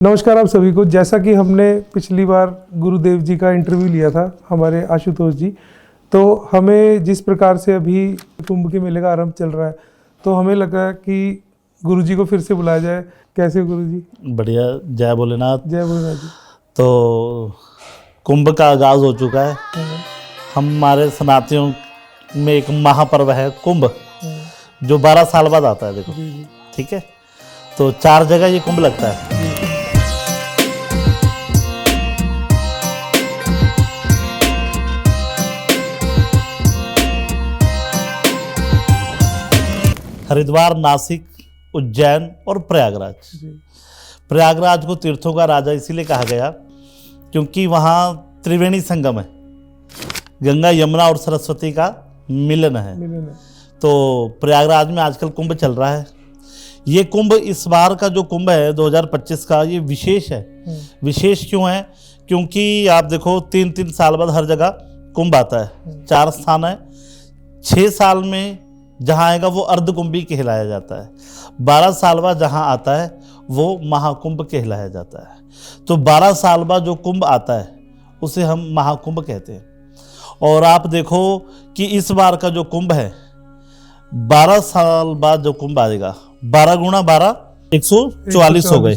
नमस्कार आप सभी को। जैसा कि हमने पिछली बार गुरुदेव जी का इंटरव्यू लिया था हमारे आशुतोष जी, तो हमें जिस प्रकार से अभी कुंभ के मेले का आरंभ चल रहा है, तो हमें लगा कि गुरु जी को फिर से बुलाया जाए। कैसे गुरु जी? बढ़िया। जय भोलेनाथ। जय भोलेनाथ जी। तो कुंभ का आगाज हो चुका है। हमारे सनातनियों में एक महापर्व है कुंभ, जो 12 साल बाद आता है। देखो, ठीक है। तो 4 जगह ये कुंभ लगता है। हरिद्वार, नासिक, उज्जैन और प्रयागराज। प्रयागराज को तीर्थों का राजा इसीलिए कहा गया क्योंकि वहाँ त्रिवेणी संगम है, गंगा, यमुना और सरस्वती का मिलन है। तो प्रयागराज में आजकल कुंभ चल रहा है। ये कुंभ, इस बार का जो कुंभ है 2025 का, ये विशेष है। विशेष क्यों है? क्योंकि आप देखो 3-3 साल बाद हर जगह कुंभ आता है। 4 स्थान है। 6 साल में जहाँ आएगा वो अर्धकुंभी कहलाया जाता है। 12 साल बाद जहाँ आता है वो महाकुंभ कहलाया जाता है। तो 12 साल बाद जो कुंभ आता है उसे हम महाकुंभ कहते हैं। और आप देखो कि इस बार का जो कुंभ है, 12 साल बाद जो कुंभ आएगा, 12 गुणा 12 144 हो गए।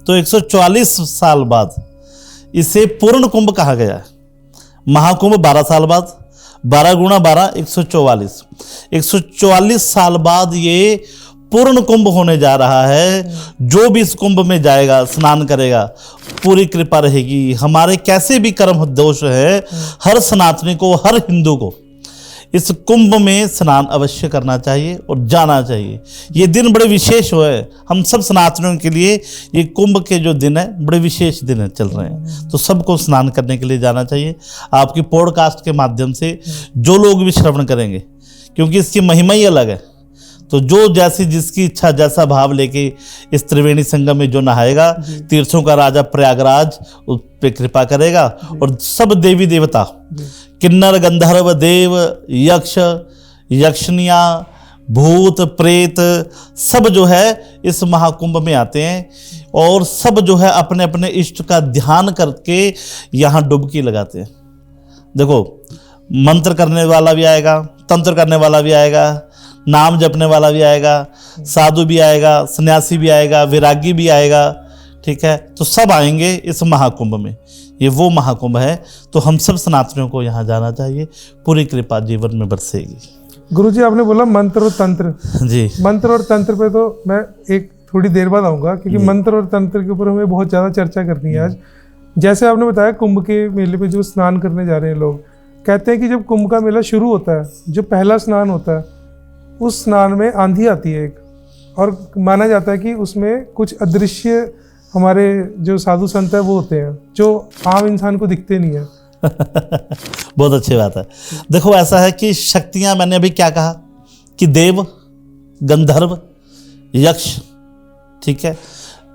तो 144 साल बाद इसे पूर्ण कुंभ कहा गया है। महाकुंभ 12 साल बाद, 12 गुणा 12 144। 144 साल बाद ये पूर्ण कुंभ होने जा रहा है। जो भी इस कुंभ में जाएगा, स्नान करेगा, पूरी कृपा रहेगी। हमारे कैसे भी कर्म दोष है, हर सनातनी को, हर हिंदू को इस कुंभ में स्नान अवश्य करना चाहिए और जाना चाहिए। ये दिन बड़े विशेष हुए। हम सब सनातनियों के लिए ये कुंभ के जो दिन है बड़े विशेष दिन चल रहे हैं। तो सबको स्नान करने के लिए जाना चाहिए। आपकी पॉडकास्ट के माध्यम से जो लोग भी श्रवण करेंगे, क्योंकि इसकी महिमा ही अलग है। तो जो जैसी जिसकी इच्छा, जैसा भाव लेके इस त्रिवेणी संगम में जो नहाएगा, तीर्थों का राजा प्रयागराज उस पे कृपा करेगा। और सब देवी देवता, किन्नर, गंधर्व, देव, यक्ष, यक्षिनिया, भूत, प्रेत, सब जो है इस महाकुंभ में आते हैं। और सब जो है अपने अपने इष्ट का ध्यान करके यहाँ डुबकी लगाते हैं। देखो, मंत्र करने वाला भी आएगा, तंत्र करने वाला भी आएगा, नाम जपने वाला भी आएगा, साधु भी आएगा, सन्यासी भी आएगा, विरागी भी आएगा। ठीक है। तो सब आएंगे इस महाकुंभ में। ये वो महाकुंभ है। तो हम सब सनातनियों को यहाँ जाना चाहिए। पूरी कृपा जीवन में बरसेगी। गुरुजी, आपने बोला मंत्र और तंत्र। जी। मंत्र और तंत्र पे तो मैं एक थोड़ी देर बाद आऊँगा, क्योंकि मंत्र और तंत्र के ऊपर हमें बहुत ज़्यादा चर्चा करनी है आज। जैसे आपने बताया, कुंभ के मेले में जो स्नान करने जा रहे हैं लोग, कहते हैं कि जब कुंभ का मेला शुरू होता है, जो पहला स्नान होता है, उस स्नान में आंधी आती है एक, और माना जाता है कि उसमें कुछ अदृश्य हमारे जो साधु संत है वो होते हैं, जो आम इंसान को दिखते नहीं है। बहुत अच्छी बात है। देखो, ऐसा है कि शक्तियां, मैंने अभी क्या कहा कि देव, गंधर्व, यक्ष, ठीक है,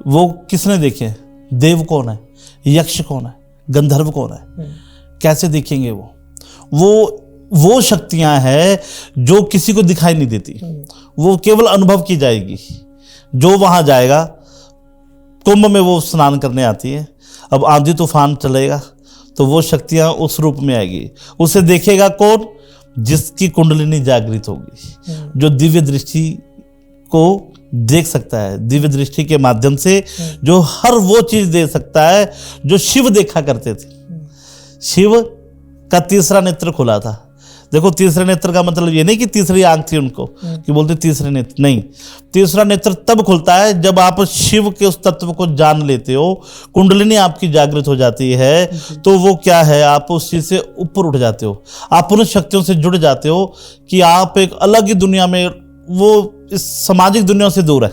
वो किसने देखे? देव कौन है, यक्ष कौन है, गंधर्व कौन है? कैसे देखेंगे? वो शक्तियां हैं जो किसी को दिखाई नहीं देती। वो केवल अनुभव की जाएगी। जो वहां जाएगा, कुंभ में वो स्नान करने आती है। अब आंधी तूफान चलेगा तो वो शक्तियां उस रूप में आएगी। उसे देखेगा कौन? जिसकी कुंडलिनी जागृत होगी, जो दिव्य दृष्टि को देख सकता है। दिव्य दृष्टि के माध्यम से जो हर वो चीज देख सकता है जो शिव देखा करते थे। शिव का तीसरा नेत्र खुला था। देखो, तीसरे नेत्र का मतलब ये नहीं कि तीसरी आंख थी उनको, कि बोलते तीसरे नेत्र, नहीं। तीसरा नेत्र तब खुलता है जब आप शिव के उस तत्व को जान लेते हो, कुंडलिनी आपकी जागृत हो जाती है। तो वो क्या है, आप उस चीज से ऊपर उठ जाते हो, आप उन शक्तियों से जुड़ जाते हो कि आप एक अलग ही दुनिया में, वो इस सामाजिक दुनिया से दूर है।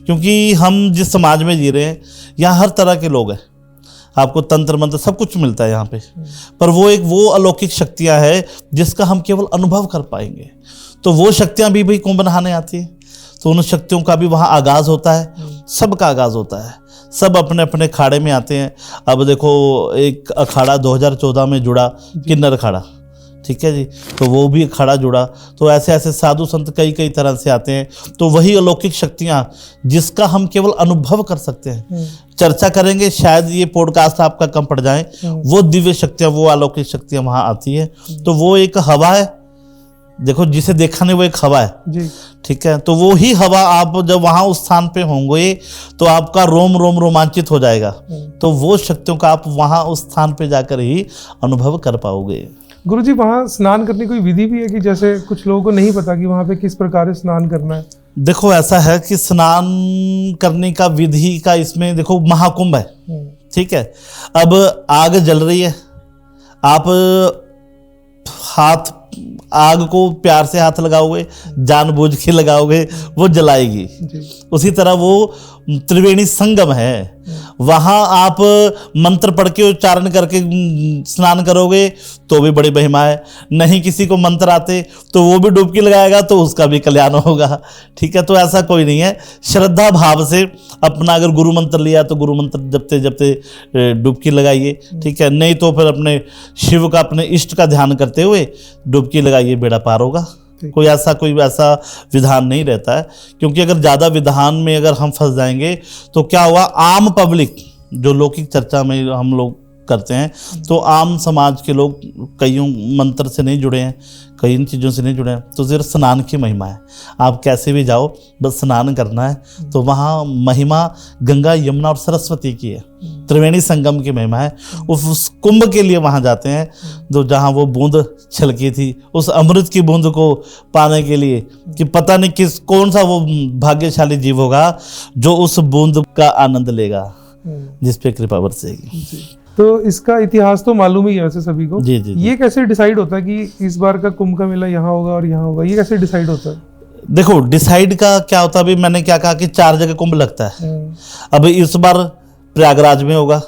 क्योंकि हम जिस समाज में जी रहे हैं, यहाँ हर तरह के लोग हैं। आपको तंत्र मंत्र सब कुछ मिलता है यहाँ पे, पर वो अलौकिक शक्तियाँ हैं जिसका हम केवल अनुभव कर पाएंगे। तो वो शक्तियाँ भी कुंभ नहाने आती है। तो उन शक्तियों का भी वहाँ आगाज होता है, सबका आगाज होता है। सब अपने अपने अखाड़े में आते हैं। अब देखो, एक अखाड़ा 2014 में जुड़ा, किन्नर अखाड़ा, ठीक है जी। तो वो भी खड़ा जुड़ा। तो ऐसे ऐसे साधु संत कई कई तरह से आते हैं। तो वही अलौकिक शक्तियाँ जिसका हम केवल अनुभव कर सकते हैं, चर्चा करेंगे, शायद ये पॉडकास्ट आपका कम पड़ जाए, वो दिव्य शक्तियाँ, वो अलौकिक शक्तियाँ वहाँ आती है। तो वो एक हवा है, देखो जिसे देखा नहीं वो एक हवा है जी। ठीक है। तो वो ही हवा आप जब वहाँ उस स्थान पे होंगे तो आपका रोम रोम रोमांचित हो जाएगा। तो वो शक्तियों का आप वहाँ उस स्थान पे जाकर ही अनुभव कर पाओगे। गुरुजी वहाँ स्नान करने की कोई विधि भी है कि जैसे कुछ लोगों को नहीं पता कि वहाँ पे किस प्रकार से स्नान करना है? देखो ऐसा है कि स्नान करने का विधि का इसमें देखो महाकुंभ है, ठीक है। अब आग जल रही है, आप हाथ आग को प्यार से हाथ लगाओगे, जानबूझ के लगाओगे, वो जलाएगी। उसी तरह वो त्रिवेणी संगम है, वहाँ आप मंत्र पढ़ के उच्चारण करके स्नान करोगे तो भी बड़ी महिमा है। नहीं किसी को मंत्र आते तो वो भी डुबकी लगाएगा तो उसका भी कल्याण होगा, ठीक है। तो ऐसा कोई नहीं है, श्रद्धा भाव से अपना अगर गुरु मंत्र लिया तो गुरु मंत्र जपते जपते डुबकी लगाइए, ठीक है। नहीं तो फिर अपने शिव का, अपने इष्ट का ध्यान करते हुए डुबकी लगाइए, बेड़ा पार होगा। कोई ऐसा विधान नहीं रहता है, क्योंकि अगर ज़्यादा विधान में अगर हम फंस जाएंगे तो क्या हुआ, आम पब्लिक जो लौकिक चर्चा में हम लोग करते हैं, तो आम समाज के लोग कईयों मंत्र से नहीं जुड़े हैं, कई इन चीज़ों से नहीं जुड़े हैं। तो सिर्फ स्नान की महिमा है, आप कैसे भी जाओ बस स्नान करना है। तो वहाँ महिमा गंगा, यमुना और सरस्वती की है, त्रिवेणी संगम की महिमा है। उस कुंभ के लिए वहाँ जाते हैं, तो जहाँ वो बूंद छलकी थी, उस अमृत की बूंद को पाने के लिए, कि पता नहीं कौन सा वो भाग्यशाली जीव होगा जो उस बूंद का आनंद लेगा, जिस पे कृपा बरसेगी। तो इसका इतिहास तो मालूम ही है वैसे सभी को। जी, जी, जी। ये कैसे डिसाइड होता है कि इस बार का कुंभ का मेला यहाँ होगा और यहाँ होगा, ये कैसे डिसाइड होता है? देखो डिसाइड का क्या होता है, अभी मैंने क्या कहा कि 4 जगह कुंभ लगता है। अब इस बार प्रयागराज में होगा,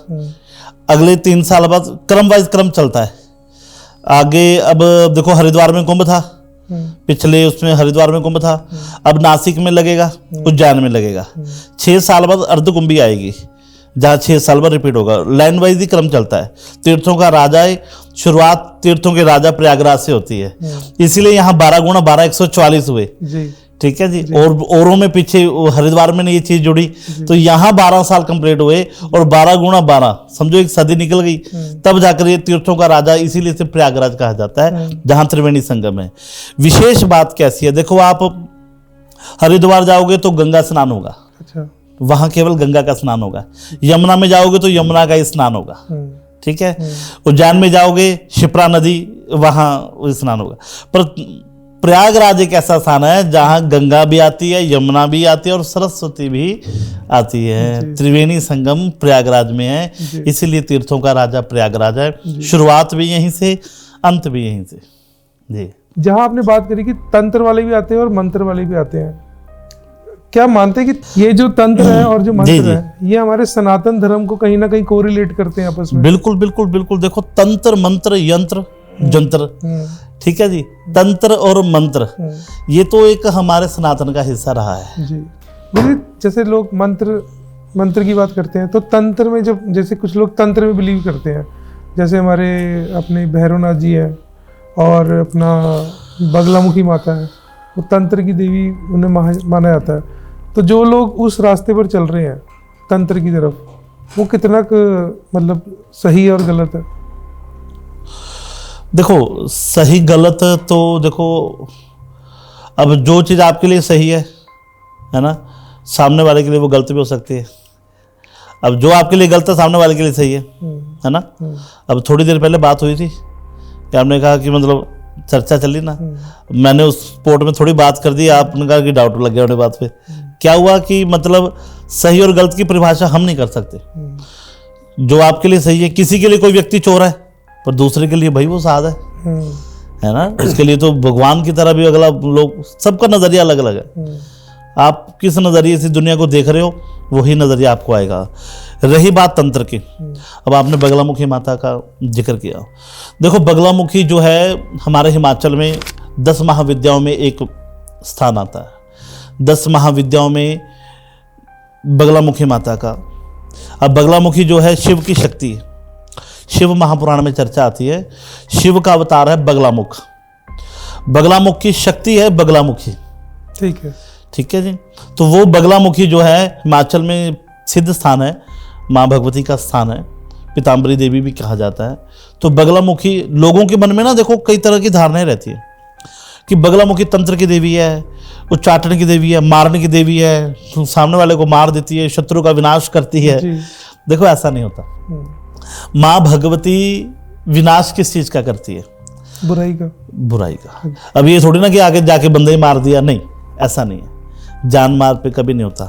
अगले 3 साल बाद क्रम वाइज क्रम चलता है आगे। अब देखो हरिद्वार में कुंभ था, पिछले उसमें हरिद्वार में कुंभ था, अब नासिक में लगेगा, उज्जैन में लगेगा। 6 साल बाद अर्धकुंभी आएगी, जहाँ 6 साल बाद रिपीट होगा। लाइन वाइज ही क्रम चलता है। तीर्थों का राजा है, शुरुआत तीर्थों के राजा प्रयागराज से होती है, इसीलिए यहाँ 12 गुणा 12 144 हुए, ठीक है जी। और औरों में पीछे हरिद्वार में ये चीज जुड़ी, तो यहाँ 12 साल कंप्लीट हुए और 12 गुणा 12 समझो 1 सदी निकल गई, तब जाकर ये तीर्थों का राजा, इसीलिए इसे प्रयागराज कहा जाता है, जहाँ त्रिवेणी संगम है। विशेष बात कैसी है, देखो आप हरिद्वार जाओगे तो गंगा स्नान होगा, अच्छा, वहां केवल गंगा का स्नान होगा। यमुना में जाओगे तो यमुना का ही स्नान होगा, ठीक है। उज्जैन में जाओगे शिप्रा नदी, वहां स्नान होगा। पर प्रयागराज एक ऐसा स्थान है जहां गंगा भी आती है, यमुना भी आती है और सरस्वती भी आती है। त्रिवेणी संगम प्रयागराज में है, इसीलिए तीर्थों का राजा प्रयागराज है। शुरुआत भी यहीं से, अंत भी यहीं से जी। जहां आपने बात करी कि तंत्र वाले भी आते हैं और मंत्र वाले भी आते हैं, क्या मानते हैं कि ये जो तंत्र है और जो मंत्र है, ये हमारे सनातन धर्म को कहीं ना कहीं कोरिलेट करते हैं आपस में? बिल्कुल बिल्कुल बिल्कुल। देखो तंत्र, मंत्र, यंत्र, जंत्र, ठीक है जी। तंत्र और मंत्र ये तो एक हमारे सनातन का हिस्सा रहा है जी। जैसे लोग मंत्र की बात करते हैं, तो तंत्र में जब, जैसे कुछ लोग तंत्र में बिलीव करते हैं, जैसे हमारे अपने भैरवनाथ जी हैं और अपना बगलामुखी माता है, वो तंत्र की देवी उन्हें माना जाता है। तो जो लोग उस रास्ते पर चल रहे हैं तंत्र की तरफ, वो कितना मतलब सही और गलत है? देखो सही गलत तो देखो, अब जो चीज़ आपके लिए सही है ना, सामने वाले के लिए वो गलत भी हो सकती है। अब जो आपके लिए गलत है सामने वाले के लिए सही है ना। अब थोड़ी देर पहले बात हुई थी कि आपने कहा कि मतलब चर्चा चली ना, मैंने उस स्पोर्ट में थोड़ी बात कर दी, आपने कहा कि डाउट लग गया उन्हें बात पे। क्या हुआ कि मतलब सही और गलत की परिभाषा हम नहीं कर सकते। जो आपके लिए सही है, किसी के लिए कोई व्यक्ति चोर है पर दूसरे के लिए भाई वो साध है ना, उसके लिए तो भगवान की तरह भी अगला लोग, सबका नजरिया अलग अलग है। आप किस नजरिए से दुनिया को देख रहे हो वही नजरिया आपको आएगा। रही बात तंत्र की, अब आपने बगलामुखी माता का जिक्र किया। देखो बगलामुखी जो है हमारे हिमाचल में 10 महाविद्याओं में एक स्थान आता है। 10 महाविद्याओं में बगलामुखी माता का। अब बगलामुखी जो है शिव की शक्ति है। शिव महापुराण में चर्चा आती है, शिव का अवतार है बगलामुख। बगलामुख की शक्ति है बगलामुखी। ठीक है। ठीक है जी। तो वो बगलामुखी जो है हिमाचल में सिद्ध स्थान है, माँ भगवती का स्थान है, पीताम्बरी देवी भी कहा जाता है। तो बगलामुखी लोगों के मन में ना देखो कई तरह की धारणाएं रहती है कि बगलामुखी तंत्र की देवी है, उच्चाटन की देवी है, मारने की देवी है, सामने वाले को मार देती है, शत्रु का विनाश करती है। देखो ऐसा नहीं होता। माँ भगवती विनाश किस चीज का करती है? बुराई का। बुराई का। अब ये थोड़ी ना कि आगे जाके बंदे ही मार दिया, नहीं, ऐसा नहीं है। जान मार पे कभी नहीं होता।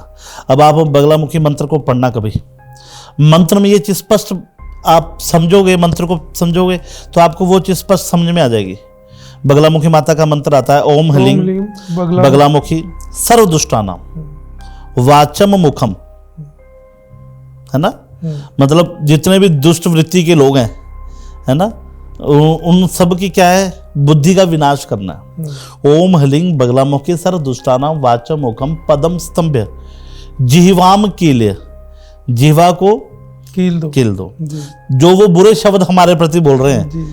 अब आप बगलामुखी मंत्र को पढ़ना, कभी मंत्र में ये चीज स्पष्ट आप समझोगे, मंत्र को समझोगे तो आपको वो चीज स्पष्ट समझ में आ जाएगी। बगलामुखी माता का मंत्र आता है ओम ह्लीं बगलामुखी सर्वदुष्टानां वाचम मुखम, है ना। मतलब जितने भी दुष्ट वृत्ति के लोग हैं, है ना, उन सब की क्या है, बुद्धि का विनाश करना। ओम ह्लीं बगलामुखी सर्वदुष्टानां वाचम मुखम पदम स्तंभ्य जिह्वाम कील्य, जिह्वा को कील दो। जो वो बुरे शब्द हमारे प्रति बोल रहे हैं,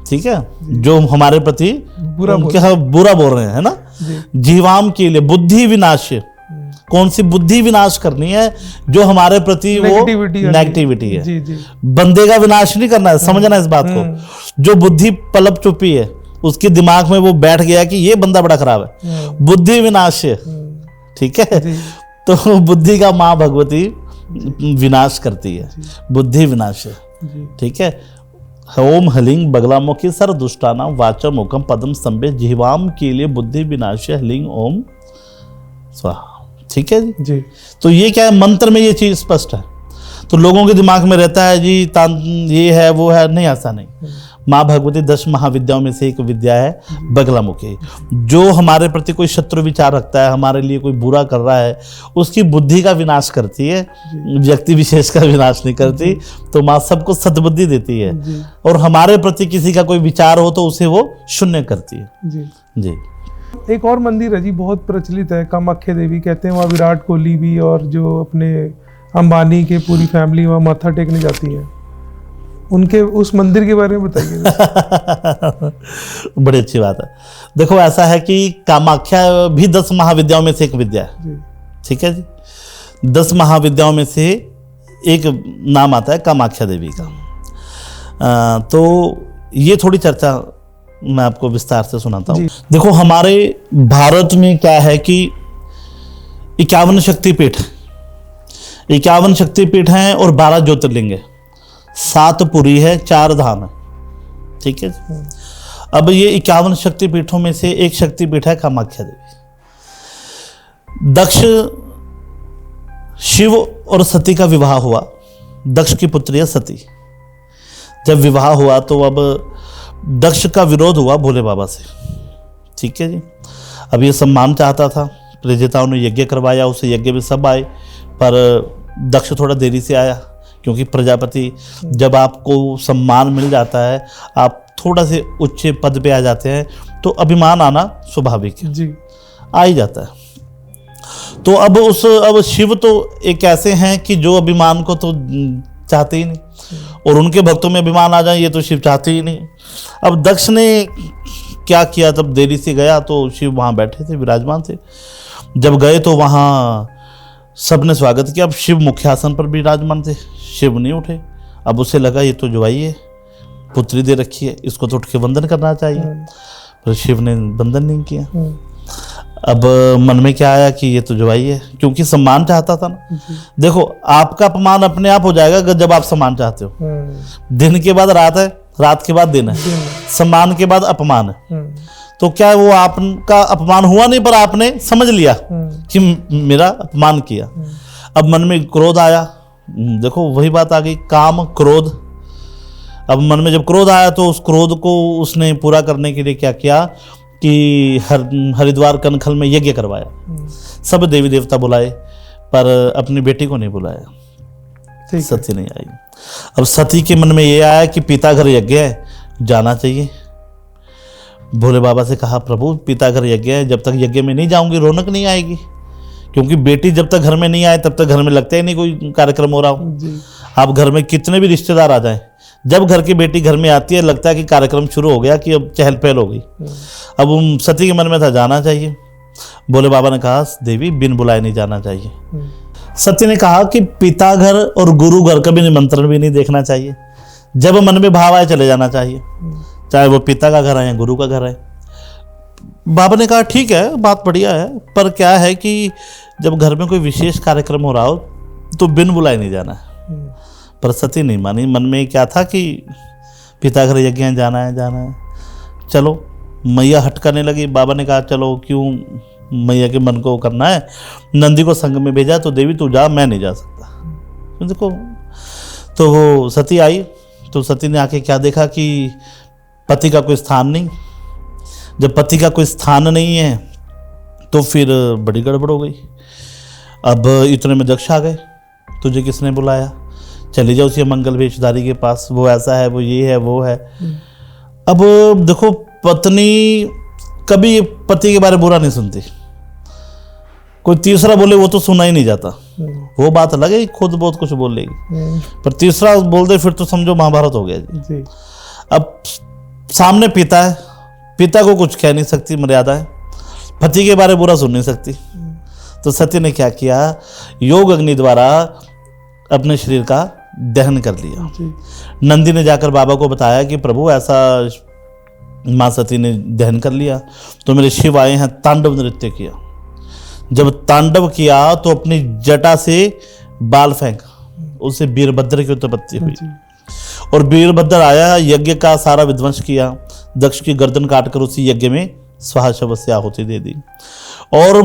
ठीक है, जो हमारे प्रति बुरा बोल रहे हैं, है ना, जीवाम के लिए बुद्धि विनाश। कौन सी बुद्धि विनाश करनी है? जो हमारे प्रति वो नेगेटिविटी है। जी। बंदे का विनाश नहीं करना है, समझना इस बात को। जो बुद्धि पलप चुपी है, उसके दिमाग में वो बैठ गया कि ये बंदा बड़ा खराब है, बुद्धि विनाश है। ठीक है। तो बुद्धि का माँ भगवती विनाश करती है, बुद्धि विनाश है। ठीक है। ओम ह्लीं बगलामुखी सर्वदुष्टानां वाचम मुखम पदम स्तंभे जिह्वाम के लिए बुद्धि विनाश्य ह्लीं ओम स्वाहा। ठीक है जी। तो ये क्या है, मंत्र में ये चीज स्पष्ट है। तो लोगों के दिमाग में रहता है जी ये है वो है, नहीं, ऐसा नहीं। माँ भगवती 10 महाविद्याओं में से एक विद्या है बगलामुखी। जो हमारे प्रति कोई शत्रु विचार रखता है, हमारे लिए कोई बुरा कर रहा है, उसकी बुद्धि का विनाश करती है, व्यक्ति विशेष का विनाश नहीं करती। तो माँ सबको सद्बुद्धि देती है, और हमारे प्रति किसी का कोई विचार हो तो उसे वो शून्य करती है। जी। एक और मंदिर है जी, बहुत प्रचलित है, कामाख्या देवी कहते हैं। वहाँ विराट कोहली भी और जो अपने अंबानी के पूरी फैमिली वहाँ माथा टेकने जाती है। उनके उस मंदिर के बारे में बताइए। बड़ी अच्छी बात है। देखो ऐसा है कि कामाख्या भी 10 महाविद्याओं में से एक विद्या है। ठीक है जी। 10 महाविद्याओं में से एक नाम आता है कामाख्या देवी का। तो ये थोड़ी चर्चा मैं आपको विस्तार से सुनाता हूँ। देखो हमारे भारत में क्या है कि 51 शक्तिपीठ, 51 शक्तिपीठ हैं और 12 ज्योतिर्लिंग है, 7 पुरी है, 4 धाम है। ठीक है। अब ये 51 शक्तिपीठों में से एक शक्तिपीठ है कामाख्या देवी। दक्ष, शिव और सती का विवाह हुआ। दक्ष की पुत्री है सती। जब विवाह हुआ तो अब दक्ष का विरोध हुआ भोले बाबा से। ठीक है जी। अब ये सम्मान चाहता था, प्रजेताओं ने यज्ञ करवाया, उसे यज्ञ में सब आए, पर दक्ष थोड़ा देरी से आया, क्योंकि प्रजापति जब आपको सम्मान मिल जाता है, आप थोड़ा से उच्च पद पे आ जाते हैं, तो अभिमान आना स्वाभाविक है जी, आ ही जाता है। तो अब शिव तो एक ऐसे हैं कि जो अभिमान को तो चाहते ही नहीं, और उनके भक्तों में अभिमान आ जाए ये तो शिव चाहते ही नहीं। अब दक्ष ने क्या किया, तब देरी से गया तो शिव वहाँ बैठे थे, विराजमान थे। जब गए तो वहाँ सबने स्वागत किया। अब शिव मुख्य आसन पर विराजमान थे, शिव नहीं उठे। अब उसे लगा ये तो जवाई है, पुत्री दे रखी है, इसको तो उठ के वंदन करना चाहिए, पर शिव ने वंदन नहीं किया। अब मन में क्या आया कि ये तो जवाई है, क्योंकि सम्मान चाहता था ना। देखो आपका अपमान अपने आप हो जाएगा जब आप सम्मान चाहते हो। दिन के बाद रात है, रात के बाद दिन है, सम्मान के बाद अपमान है। तो क्या वो आपका अपमान हुआ नहीं, पर आपने समझ लिया कि मेरा अपमान किया। अब मन में क्रोध आया। देखो वही बात आ गई, काम क्रोध। अब मन में जब क्रोध आया तो उस क्रोध को उसने पूरा करने के लिए क्या किया कि हरिद्वार कनखल में यज्ञ करवाया। सब देवी देवता बुलाए, पर अपनी बेटी को नहीं बुलाया, सती नहीं आई। अब सती के मन में ये आया कि पिता घर यज्ञ है, जाना चाहिए। भोले बाबा से कहा, प्रभु पिता घर यज्ञ है, जब तक यज्ञ में नहीं जाऊंगी रौनक नहीं आएगी, क्योंकि बेटी जब तक घर में नहीं आए तब तक घर में लगता ही नहीं कोई कार्यक्रम हो रहा हो। आप घर में कितने भी रिश्तेदार आ जाएं, जब घर की बेटी घर में आती है लगता है कि कार्यक्रम शुरू हो गया, कि अब चहल पहल हो गई। अब सती के मन में था जाना चाहिए। भोले बाबा ने कहा देवी बिन बुलाए नहीं जाना चाहिए। सती ने कहा कि पिता घर और गुरु घर का भी निमंत्रण भी नहीं देखना चाहिए, जब मन में भाव आए चले जाना चाहिए, चाहे वो पिता का घर है या गुरु का घर है। बाबा ने कहा ठीक है, बात बढ़िया है, पर क्या है कि जब घर में कोई विशेष कार्यक्रम हो रहा हो तो बिन बुलाए नहीं जाना है। पर सती नहीं मानी। मन में क्या था कि पिता घर यज्ञ जाना है। चलो मैया हट करने लगी। बाबा ने कहा चलो क्यों मैया के मन को करना है, नंदी को संग में भेजा, तो देवी तू जा, मैं नहीं जा सकता। देखो, तो वो सती आई, तो सती ने आके क्या देखा कि पति का कोई स्थान नहीं। जब पति का कोई स्थान नहीं है तो फिर बड़ी गड़बड़ हो गई। अब इतने में दक्ष आ गए, तुझे किसने बुलाया, चली जाओ उसी मंगल वेशधारी के पास, वो ऐसा है, वो ये है, वो है। अब देखो, पत्नी कभी पति के बारे में बुरा नहीं सुनती। कोई तीसरा बोले वो तो सुना ही नहीं जाता, वो बात अलग है, खुद बहुत कुछ बोल लेगी, पर तीसरा बोल दे फिर तो समझो महाभारत हो गया जी। अब सामने पिता है, पिता को कुछ कह नहीं सकती, मर्यादा है, पति के बारे में बुरा सुन नहीं सकती। तो सती ने क्या किया, योग अग्नि द्वारा अपने शरीर का दहन कर लिया। नंदी ने जाकर बाबा को बताया कि प्रभु ऐसा माँ सती ने दहन कर लिया, तो मेरे शिव आए हैं, तांडव नृत्य किया। जब तांडव किया तो अपनी जटा से बाल फेंका, उससे वीरभद्र की उत्पत्ति हुई। और वीरभद्र आया, यज्ञ का सारा विध्वंस किया, दक्ष की गर्दन काटकर उसी यज्ञ में स्वाहा शब्द से आहुति दे दी। और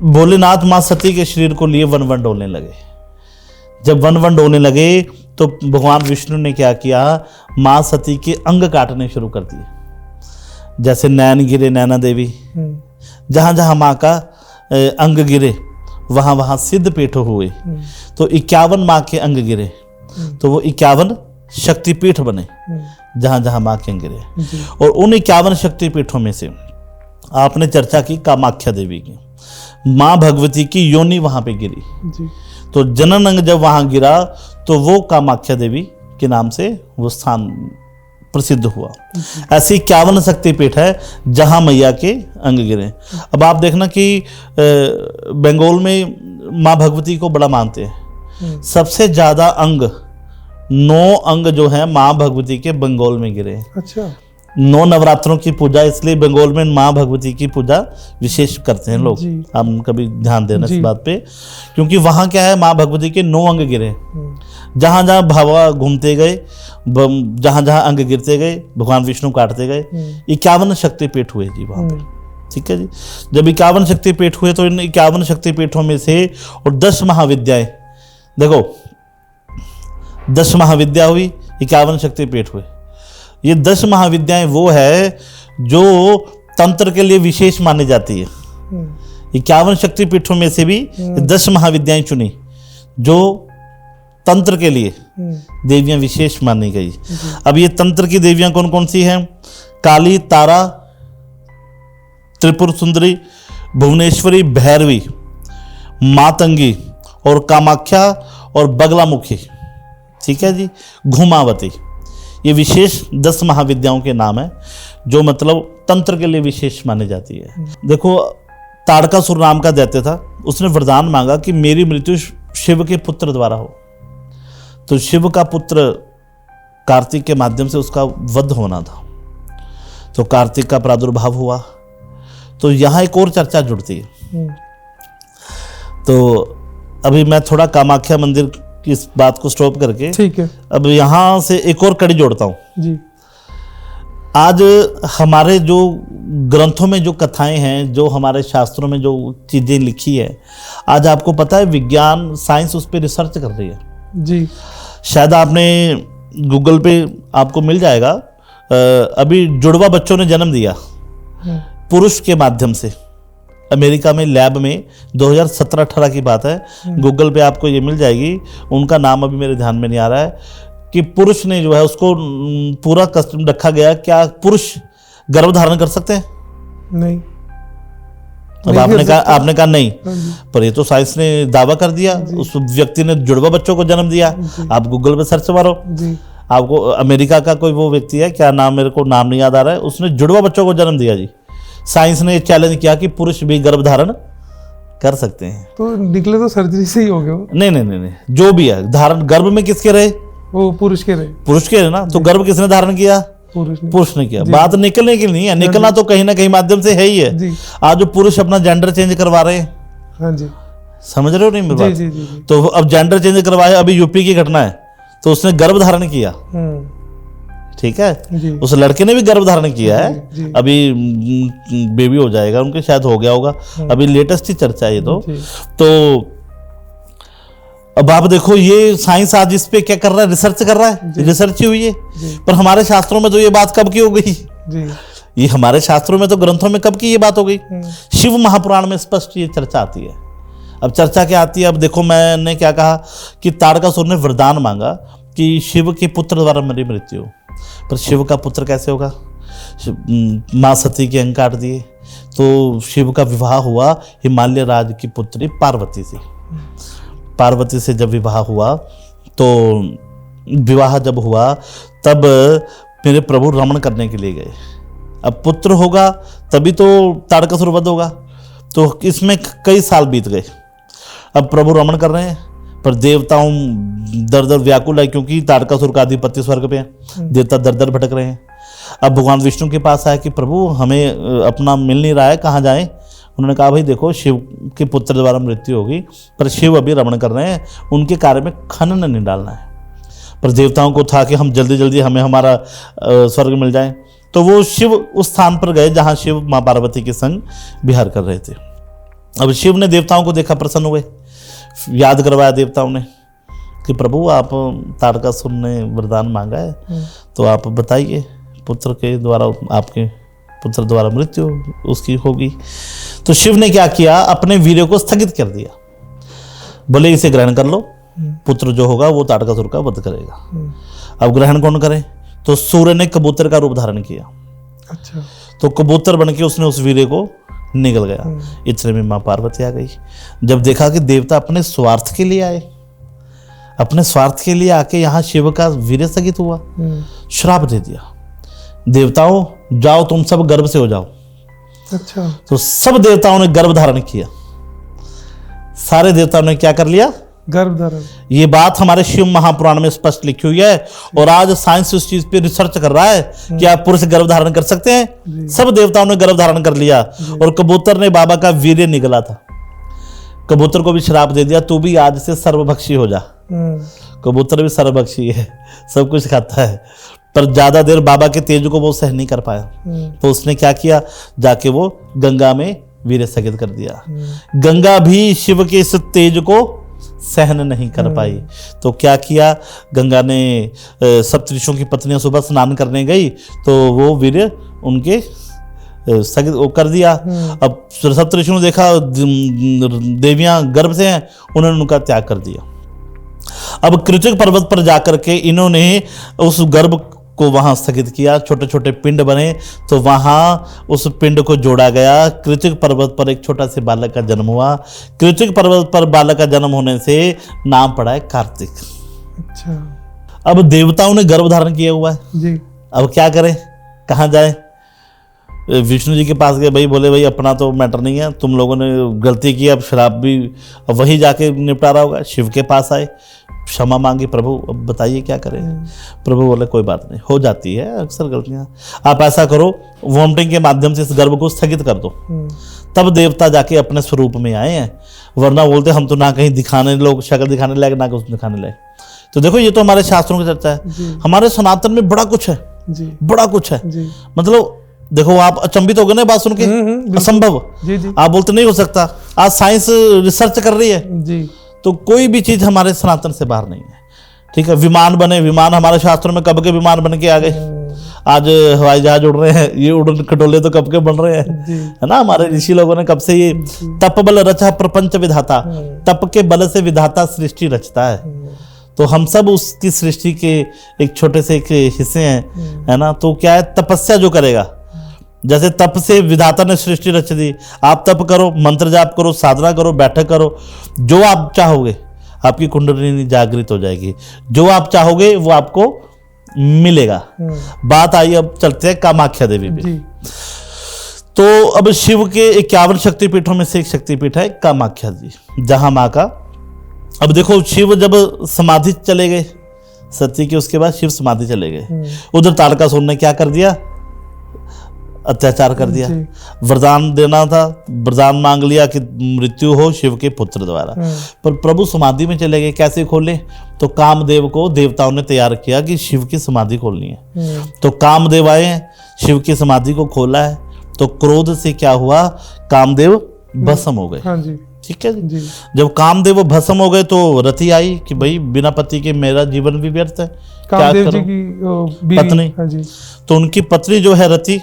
भोलेनाथ माँ सती के शरीर को लिए वन वन डोलने लगे। जब वन वन डोलने लगे तो भगवान विष्णु ने क्या किया, माँ सती के अंग काटने शुरू कर दिए। जैसे नैन गिरे नैना देवी, जहां जहां माँ का अंग गिरे वहां वहां सिद्ध पीठ हुए। तो 51 माँ के अंग गिरे, तो वो 51 शक्तिपीठ बने, जहां जहां माँ के अंग गिरे। और उन 51 शक्तिपीठों में से आपने चर्चा की कामाख्या देवी की, माँ भगवती की योनि वहां पे गिरी। तो जनन अंग जब वहां गिरा तो वो कामाख्या देवी के नाम से वो स्थान प्रसिद्ध हुआ। ऐसी 51 शक्तिपीठ है जहां मैया के अंग गिरे। अब आप देखना कि बंगाल में माँ भगवती को बड़ा मानते हैं। सबसे ज्यादा अंग 9 अंग जो है माँ भगवती के बंगाल में गिरे। अच्छा, 9 नवरात्रों की पूजा, इसलिए बंगाल में माँ भगवती की पूजा विशेष करते हैं लोग। हम कभी ध्यान देना इस बात पे, क्योंकि वहां क्या है, माँ भगवती के 9 अंग गिरे। जहां जहां भावा घूमते गए, जहां जहां अंग गिरते गए, भगवान विष्णु काटते गए। 51 शक्तिपीठ हुए जी वहां पे। ठीक है जी। जब 51 शक्तिपीठ हुए तो इन 51 शक्तिपीठों में से और 10 महाविद्याएं, देखो 10 महाविद्या हुई, 51 शक्तिपीठ हुए। ये 10 महाविद्याएं वो है जो तंत्र के लिए विशेष मानी जाती है। 51 शक्तिपीठों में से भी 10 महाविद्याएं चुनी जो तंत्र के लिए देवियां विशेष मानी गई। अब ये तंत्र की देवियां कौन कौन सी हैं? काली, तारा, त्रिपुर सुंदरी, भुवनेश्वरी, भैरवी, मातंगी और कामाख्या और बगलामुखी। ठीक है जी। घुमावती, ये विशेष 10 महाविद्याओं के नाम है जो मतलब तंत्र के लिए विशेष मानी जाती है। देखो, ताड़कासुर नाम का दैत्य था, उसने वरदान मांगा कि मेरी मृत्यु शिव के पुत्र द्वारा हो। तो शिव का पुत्र कार्तिक के माध्यम से उसका वध होना था, तो कार्तिक का प्रादुर्भाव हुआ। तो यहाँ एक और चर्चा जुड़ती है। तो अभी मैं थोड़ा कामाख्या मंदिर की इस बात को स्टॉप करके, ठीक है, अब यहाँ से एक और कड़ी जोड़ता हूँ जी। आज हमारे जो ग्रंथों में जो कथाएं हैं, जो हमारे शास्त्रों में जो चीजें लिखी है, आज आपको पता है विज्ञान, साइंस उस पर रिसर्च कर रही है जी। शायद आपने गूगल पे आपको मिल जाएगा, अभी जुड़वा बच्चों ने जन्म दिया पुरुष के माध्यम से, अमेरिका में लैब में 2017-18 की बात है। गूगल पे आपको ये मिल जाएगी, उनका नाम अभी मेरे ध्यान में नहीं आ रहा है, कि पुरुष ने जो है उसको पूरा कस्टम रखा गया। क्या पुरुष गर्भ धारण कर सकते हैं? नहीं। अब आपने कहा नहीं, पर ये तो साइंस ने दावा कर दिया, उस व्यक्ति ने जुड़वा बच्चों को जन्म दिया। आप गूगल पे सर्च मारो, आपको अमेरिका का कोई वो व्यक्ति है, क्या नाम, मेरे को नाम नहीं याद आ रहा है, उसने जुड़वा बच्चों को जन्म दिया जी। साइंस ने चैलेंज किया कि पुरुष भी गर्भ धारण कर सकते हैं। तो निकले तो सर्जरी से ही हो गया वो। नहीं, जो भी है, धारण गर्भ में किसके रहे? वो पुरुष के रहे। पुरुष के रहे ना। तो गर्भ किसने धारण किया? पुरुष ने किया। बात निकलने की नहीं है, निकलना तो कहीं ना कहीं माध्यम से है ही है। आज जो पुरुष अपना जेंडर चेंज करवा रहे हैं, हाँ जी, समझ रहे हो नहीं मेरी बात? जी, जी, जी। तो अब जेंडर चेंज करवाया, अभी यूपी की घटना है, तो उसने गर्भ धारण किया, ठीक है, उस लड़के ने भी गर्भ धारण किया है, अभी बेबी हो जाएगा उनके, शायद हो गया होगा, अभी लेटेस्ट ही चर्चा है ये तो अब आप देखो ये साइंस आज इस पे क्या कर रहा है, रिसर्च कर रहा है, रिसर्च ही हुई है। पर हमारे शास्त्रों में तो ये बात कब की हो गई? ये हमारे शास्त्रों में तो, ग्रंथों में कब की ये बात हो गई? शिव महापुराण में स्पष्ट ये चर्चा आती है। अब चर्चा क्या आती है? अब देखो, मैंने क्या कहा कि तारकासुर ने वरदान मांगा कि शिव के पुत्र द्वारा मेरी मृत्यु हो, पर शिव का पुत्र कैसे होगा? माँ सती के अंग काट दिए, तो शिव का विवाह हुआ हिमालय राज की पुत्री पार्वती से। पार्वती से जब विवाह हुआ, तो विवाह जब हुआ तब मेरे प्रभु रमण करने के लिए गए। अब पुत्र होगा तभी तो तारकासुर वध होगा, तो इसमें कई साल बीत गए। अब प्रभु रमण कर रहे हैं, पर देवताओं दर दर व्याकुल है, क्योंकि तारकासुर का आधिपत्य स्वर्ग पे है, देवता दर दर भटक रहे हैं। अब भगवान विष्णु के पास आया कि प्रभु हमें अपना मिल नहीं रहा है, कहाँ जाएं? उन्होंने कहा भाई देखो, शिव के पुत्र द्वारा मृत्यु होगी, पर शिव अभी रमण कर रहे हैं, उनके कार्य में खनन नहीं डालना है। पर देवताओं को था कि हम जल्दी जल्दी हमें हमारा स्वर्ग मिल जाए, तो वो शिव उस स्थान पर गए जहाँ शिव माँ पार्वती के संग विहार कर रहे थे। अब शिव ने देवताओं को देखा, प्रसन्न हुए, याद करवाया देवताओं ने कि प्रभु आप, तारकासुर ने वरदान मांगा है, तो आप बताइए, पुत्र के द्वारा, आपके पुत्र द्वारा मृत्यु उसकी होगी। तो शिव ने क्या किया, अपने वीर्य को स्थगित कर दिया, बोले इसे ग्रहण कर लो, पुत्र जो होगा वो तारकासुर का वध करेगा। अब ग्रहण कौन करे? तो सूर्य ने कबूतर का रूप धारण किया। अच्छा। तो कबूतर बन के उसने उस वीर्य को निगल गया। इतने में माँ पार्वती आ गई। जब देखा कि देवता अपने स्वार्थ के लिए आए, अपने स्वार्थ के लिए आके यहाँ शिव का वीर्य स्थगित हुआ, श्राप दे दिया, देवताओं जाओ तुम सब गर्भ से हो जाओ। अच्छा। तो सब देवताओं ने गर्भ धारण किया, सारे देवताओं ने क्या कर लिया? गर्भ धारण। ये बात हमारे शिव महापुराण में स्पष्ट लिखी हुई है, और आज साइंस उस चीज पे रिसर्च कर रहा है कि आप पुरुष गर्भ धारण कर सकते हैं। सब देवताओं ने गर्भ धारण कर लिया, और कबूतर ने बाबा का वीर्य निगला था, कबूतर को भी श्राप दे दिया, तू भी आज से सर्वभक्षी हो जा। कबूतर भी सर्वभक्षी है, सब कुछ खाता है, पर ज्यादा देर बाबा के तेज को वो सहन नहीं कर पाया, तो उसने क्या किया, जाके वो गंगा में वीर्य स्थगित कर दिया। गंगा भी शिव के इस तेज को सहन नहीं कर पाई, तो क्या किया, गंगा ने सप्तऋषियों की पत्नियां सुबह स्नान करने गई, तो वो वीर्य उनके स्थगित कर दिया। अब सप्तऋषियों ने देखा देवियां गर्भ से हैं, उन्होंने उनका त्याग कर दिया। अब कृतिक पर्वत पर जाकर के इन्होंने उस गर्भ को वहां स्थगित किया, छोटे छोटे पिंड बने, तो वहां उस पिंड को जोड़ा गया। कृतिक पर्वत पर एक छोटा से बालक का जन्म हुआ। कृतिक पर्वत पर बालक का जन्म होने से नाम पड़ा है कार्तिक। अच्छा। अब देवताओं ने गर्भ धारण किया हुआ है जी, अब क्या करें, कहाँ जाए? विष्णु जी के पास गए, भाई बोले भाई अपना तो मैटर नहीं है, तुम लोगों ने गलती की, अब श्राप भी अब वही जाके निपटारा होगा। शिव के पास आए, क्षमा मांगी, प्रभु अब बताइए क्या करें? प्रभु बोले कोई बात नहीं, हो जाती है अक्सर गलतियां, आप ऐसा करो वोमिटिंग के माध्यम से इस गर्भ को स्थगित कर दो। तब देवता जाके अपने स्वरूप में आए हैं, वरना बोलते हम तो ना कहीं दिखाने, लोग शक्ल दिखाने लायक, ना कुछ दिखाने लायक। तो देखो ये तो हमारे शास्त्रों की चर्चा है, हमारे सनातन में बड़ा कुछ है जी, बड़ा कुछ है जी। मतलब देखो आप अचंभित हो गए ना बात सुन के, असंभव जी जी। आप बोलते नहीं हो सकता, आज साइंस रिसर्च कर रही है जी, तो कोई भी चीज हमारे सनातन से बाहर नहीं है। ठीक है, विमान बने, विमान हमारे शास्त्रों में कब के विमान बन के आ गए, आज हवाई जहाज उड़ रहे हैं, ये उड़न खटोले तो कब के बन रहे हैं, है ना? हमारे ऋषि लोगों ने कब से ये तप बल रचा प्रपंच विधाता, तप के बल से विधाता सृष्टि रचता है, तो हम सब उसकी सृष्टि के एक छोटे से एक हिस्से हैं, है ना? तो क्या है, तपस्या जो करेगा, जैसे तप से विधाता ने सृष्टि रच दी, आप तप करो, मंत्र जाप करो, साधना करो, बैठक करो, जो आप चाहोगे आपकी कुंडलिनी जागृत हो जाएगी, जो आप चाहोगे वो आपको मिलेगा। बात आई, अब चलते हैं कामाख्या देवी पे। जी तो अब शिव के 51 शक्तिपीठों में से एक शक्तिपीठ है कामाख्या जी, जहां माँ का, अब देखो शिव जब समाधि चले गए सती के, उसके बाद शिव समाधि चले गए, उधर तारकासुर ने क्या कर दिया, अत्याचार कर दिया। वरदान देना था, वरदान मांग लिया कि मृत्यु हो शिव के पुत्र द्वारा, पर प्रभु समाधि में चले गए। कैसे खोले, तो कामदेव को देवताओं ने तैयार किया कि शिव की समाधि खोलनी है। तो कामदेव आए, शिव की समाधि को खोला है, तो क्रोध से क्या हुआ, कामदेव भस्म हो गए। हाँ जी, ठीक है जी। जब कामदेव भस्म हो गए तो रति आई कि भाई बिना पति के मेरा जीवन भी व्यर्थ है, क्या कामदेव जी करूं? की बीवी, पत्नी। हाँ जी। तो उनकी पत्नी जो है रति,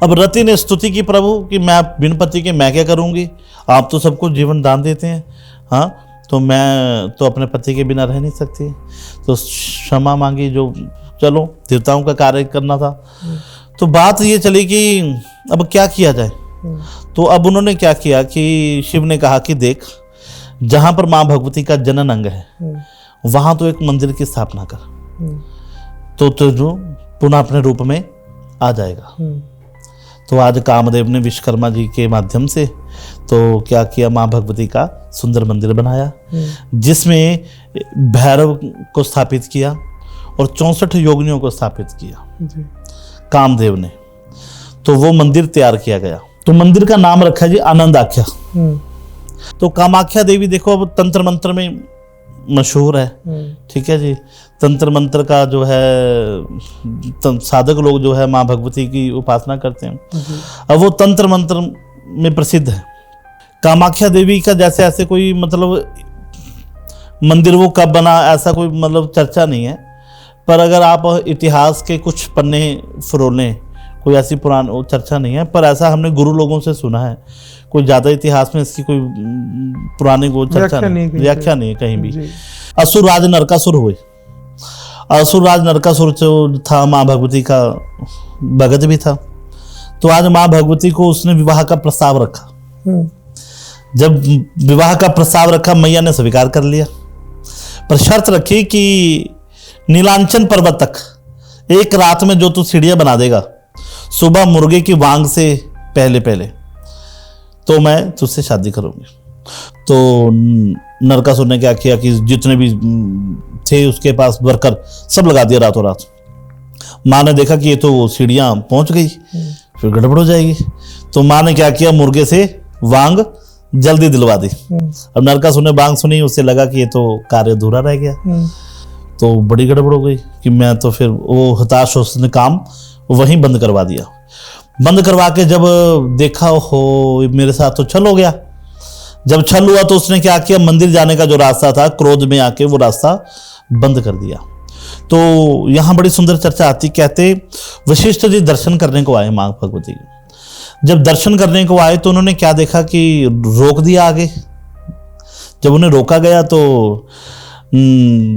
अब रति ने स्तुति की प्रभु कि मैं बिन पति के मैं क्या करूंगी, आप तो सबको जीवन दान देते हैं, हाँ तो मैं तो अपने पति के बिना रह नहीं सकती। तो क्षमा मांगी, जो चलो देवताओं का कार्य करना था। तो बात ये चली कि अब क्या किया जाए। तो अब उन्होंने क्या किया कि शिव ने कहा कि देख, जहां पर माँ भगवती का जनन अंग है वहां तो एक मंदिर की स्थापना कर, तो जो पुनः अपने रूप में आ जाएगा। तो आज कामदेव ने विश्वकर्मा जी के माध्यम से तो क्या किया, माँ भगवती का सुंदर मंदिर बनाया, जिसमें भैरव को स्थापित किया और 64 योगिनियों को स्थापित किया जी। कामदेव ने। तो वो मंदिर तैयार किया गया, तो मंदिर का नाम रखा जी आनंदाख्या। तो कामाख्या देवी देखो अब तंत्र मंत्र में मशहूर है, ठीक है जी। तंत्र मंत्र का जो है साधक लोग जो है माँ भगवती की उपासना करते हैं, अब वो तंत्र मंत्र में प्रसिद्ध है। कामाख्या देवी का जैसे ऐसे कोई मतलब मंदिर वो कब बना ऐसा कोई मतलब चर्चा नहीं है, पर अगर आप इतिहास के कुछ पन्ने फरोलें, कोई ऐसी पुरानी चर्चा नहीं है, पर ऐसा हमने गुरु लोगों से सुना है। कोई ज़्यादा इतिहास में इसकी कोई पुरानी वो चर्चा नहीं, व्याख्या नहीं है कहीं भी। असुर राज नरकासुर हुए, असुर राज नरकासुर जो था माँ भगवती का भगत भी था। तो आज माँ भगवती को उसने विवाह का प्रस्ताव रखा। जब विवाह का प्रस्ताव रखा मैया ने स्वीकार कर लिया, पर शर्त रखी कि नीलांचन पर्वत तक एक रात में जो तू सीढ़ियां बना देगा सुबह मुर्गे की वांग से पहले पहले, तो मैं तुझसे शादी करूंगी। तो नरकासुर ने क्या किया कि जितने भी थे उसके पास वर्कर सब लगा दिया रातों रात। माँ ने देखा कि ये तो सीढ़ियां पहुंच गई, फिर गड़बड़ हो जाएगी। तो माँ ने क्या किया, मुर्गे से वांग जल्दी दिलवा दी। अब नरकासुर ने वांग सुनी, उससे लगा कि ये तो कार्य अधूरा रह गया, तो बड़ी गड़बड़ हो गई कि मैं तो फिर वो हताश, उसने काम वहीं बंद करवा दिया। बंद करवा के जब देखा हो मेरे साथ तो छल हो गया। जब छल हुआ तो उसने क्या किया, मंदिर जाने का जो रास्ता था क्रोध में आके वो रास्ता बंद कर दिया। तो यहाँ बड़ी सुंदर चर्चा आती, कहते वशिष्ठ जी दर्शन करने को आए माँ भगवती के। जब दर्शन करने को आए तो उन्होंने क्या देखा कि रोक दिया आगे। जब उन्हें रोका गया तो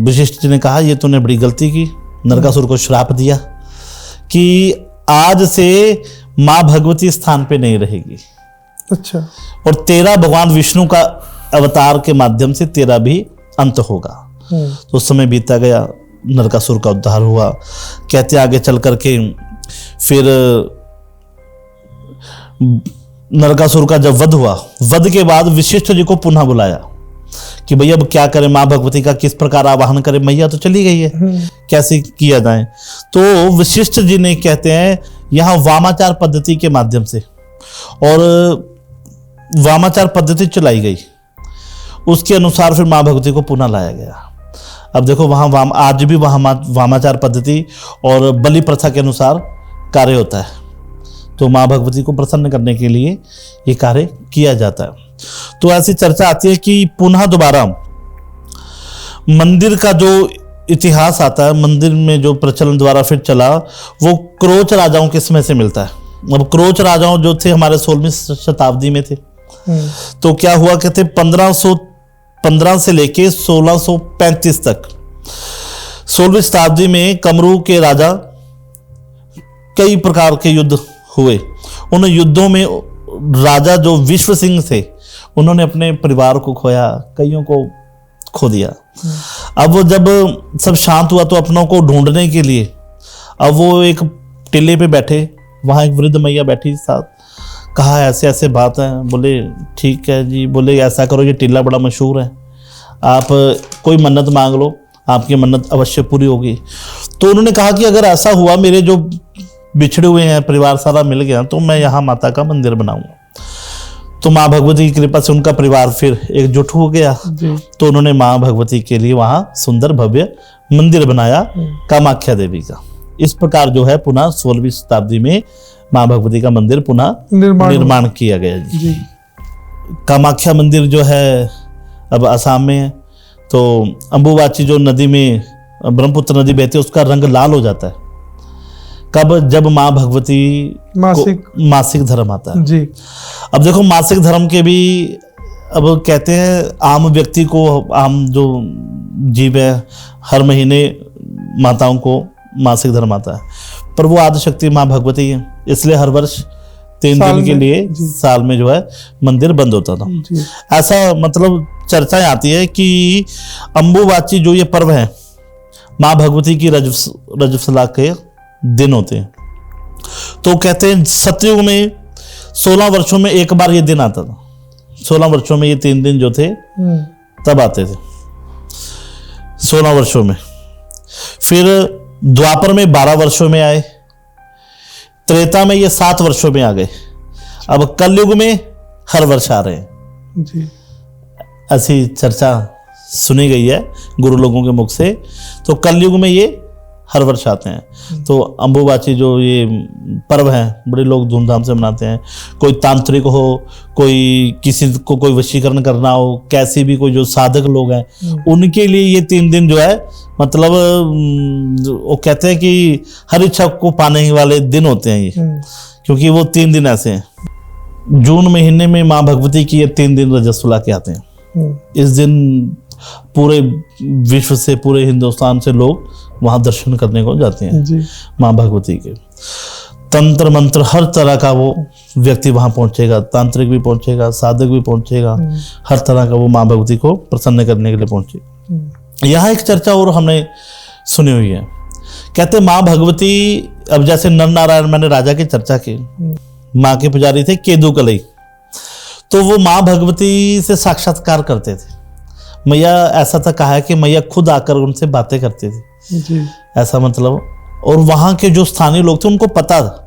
वशिष्ठ जी ने कहा ये तूने बड़ी गलती की। नरकासुर को श्राप दिया कि आज से माँ भगवती स्थान पे नहीं रहेगी। अच्छा। और तेरा भगवान विष्णु का अवतार के माध्यम से तेरा भी अंत होगा। तो उस समय बीता गया, नरकासुर का उद्धार हुआ। कहते आगे चल करके फिर नरकासुर का जब वध हुआ, वध के बाद वशिष्ठ जी को पुनः बुलाया कि भैया अब क्या करें, माँ भगवती का किस प्रकार आवाहन करें, मैया तो चली गई है, कैसे किया जाए। तो वशिष्ठ जी ने कहते हैं यहाँ वामाचार पद्धति के माध्यम से, और वामाचार पद्धति चलाई गई, उसके अनुसार फिर माँ भगवती को पुनः लाया गया। अब देखो वहाँ आज भी वहाँ वामाचार पद्धति और बलि प्रथा के अनुसार कार्य होता है। तो माँ भगवती को प्रसन्न करने के लिए ये कार्य किया जाता है। तो ऐसी चर्चा आती है कि पुनः दोबारा मंदिर का जो इतिहास आता है, मंदिर में जो प्रचलन द्वारा फिर चला, वो क्रोच राजाओं के समय से मिलता है। अब क्रोच राजाओं जो थे हमारे 16वीं शताब्दी में थे। तो क्या हुआ, कहते 1515 से लेके 1635 तक 16वीं शताब्दी में कमरू के राजा कई प्रकार के युद्ध हुए। उन युद्धों में राजा जो विश्व सिंह थे उन्होंने अपने परिवार को खोया, कईयों को खो दिया। अब वो जब सब शांत हुआ तो अपनों को ढूंढने के लिए अब वो एक टिल्ले पे बैठे, वहाँ एक वृद्ध मैया बैठी साथ, कहा ऐसे ऐसे बात है। बोले ठीक है जी। बोले ऐसा करो, ये टिल्ला बड़ा मशहूर है, आप कोई मन्नत मांग लो, आपकी मन्नत अवश्य पूरी होगी। तो उन्होंने कहा कि अगर ऐसा हुआ, मेरे जो बिछड़े हुए हैं परिवार सारा मिल गया, तो मैं यहाँ माता का मंदिर बनाऊंगा। तो माँ भगवती की कृपा से उनका परिवार फिर एकजुट हो गया। तो उन्होंने माँ भगवती के लिए वहाँ सुंदर भव्य मंदिर बनाया कामाख्या देवी का। इस प्रकार जो है पुनः 16वीं शताब्दी में माँ भगवती का मंदिर पुनः निर्माण किया गया जी। कामाख्या मंदिर जो है अब असम में है। तो अंबुबाची जो नदी में ब्रह्मपुत्र नदी बहती है, उसका रंग लाल हो जाता है कब? जब माँ भगवती मासिक धर्म आता है जी। अब देखो मासिक धर्म के भी अब कहते हैं आम व्यक्ति को, आम जो जीव है, हर महीने माताओं को मासिक धर्म आता है, पर वो आदिशक्ति माँ भगवती है, इसलिए हर वर्ष 3 दिन के लिए साल में जो है मंदिर बंद होता था। ऐसा मतलब चर्चाएं आती है कि अंबुबाची जो ये पर्व है, माँ भगवती की रजस्वला के दिन होते हैं। तो कहते हैं सतयुग में 16 वर्षों में एक बार ये दिन आता था। 16 वर्षों में ये 3 दिन जो थे तब आते थे 16 वर्षों में। फिर द्वापर में 12 वर्षों में आए, त्रेता में ये 7 वर्षों में आ गए, अब कलयुग में हर वर्ष आ रहे हैं जी। ऐसी चर्चा सुनी गई है गुरु लोगों के मुख से। तो कलयुग में ये हर वर्ष आते हैं। तो अंबुबाची जो ये पर्व है बड़े लोग धूमधाम से मनाते हैं। कोई तांत्रिक हो, कोई किसी को कोई वशीकरण करना हो, कैसे भी कोई जो साधक लोग हैं उनके लिए ये 3 दिन जो है मतलब वो कहते हैं कि हर इच्छा को पाने वाले दिन होते हैं ये, क्योंकि वो 3 दिन ऐसे हैं। जून महीने में माँ भगवती की ये 3 दिन रजस्वला के आते हैं। इस दिन पूरे विश्व से, पूरे हिंदुस्तान से लोग वहां दर्शन करने को जाते हैं माँ भगवती के। तंत्र मंत्र हर तरह का वो व्यक्ति वहां पहुंचेगा, तांत्रिक भी पहुंचेगा, साधक भी पहुंचेगा, हर तरह का वो माँ भगवती को प्रसन्न करने के लिए पहुंचेगा। यहाँ एक चर्चा और हमने सुनी हुई है, कहते माँ भगवती, अब जैसे नर नारायण, मैंने राजा की चर्चा की, माँ के पुजारी थे केदू कलई, तो वो माँ भगवती से साक्षात्कार करते थे। मैया ऐसा था कहा है कि मैया खुद आकर उनसे बातें करती थी जी। ऐसा मतलब, और वहां के जो स्थानीय लोग थे उनको पता था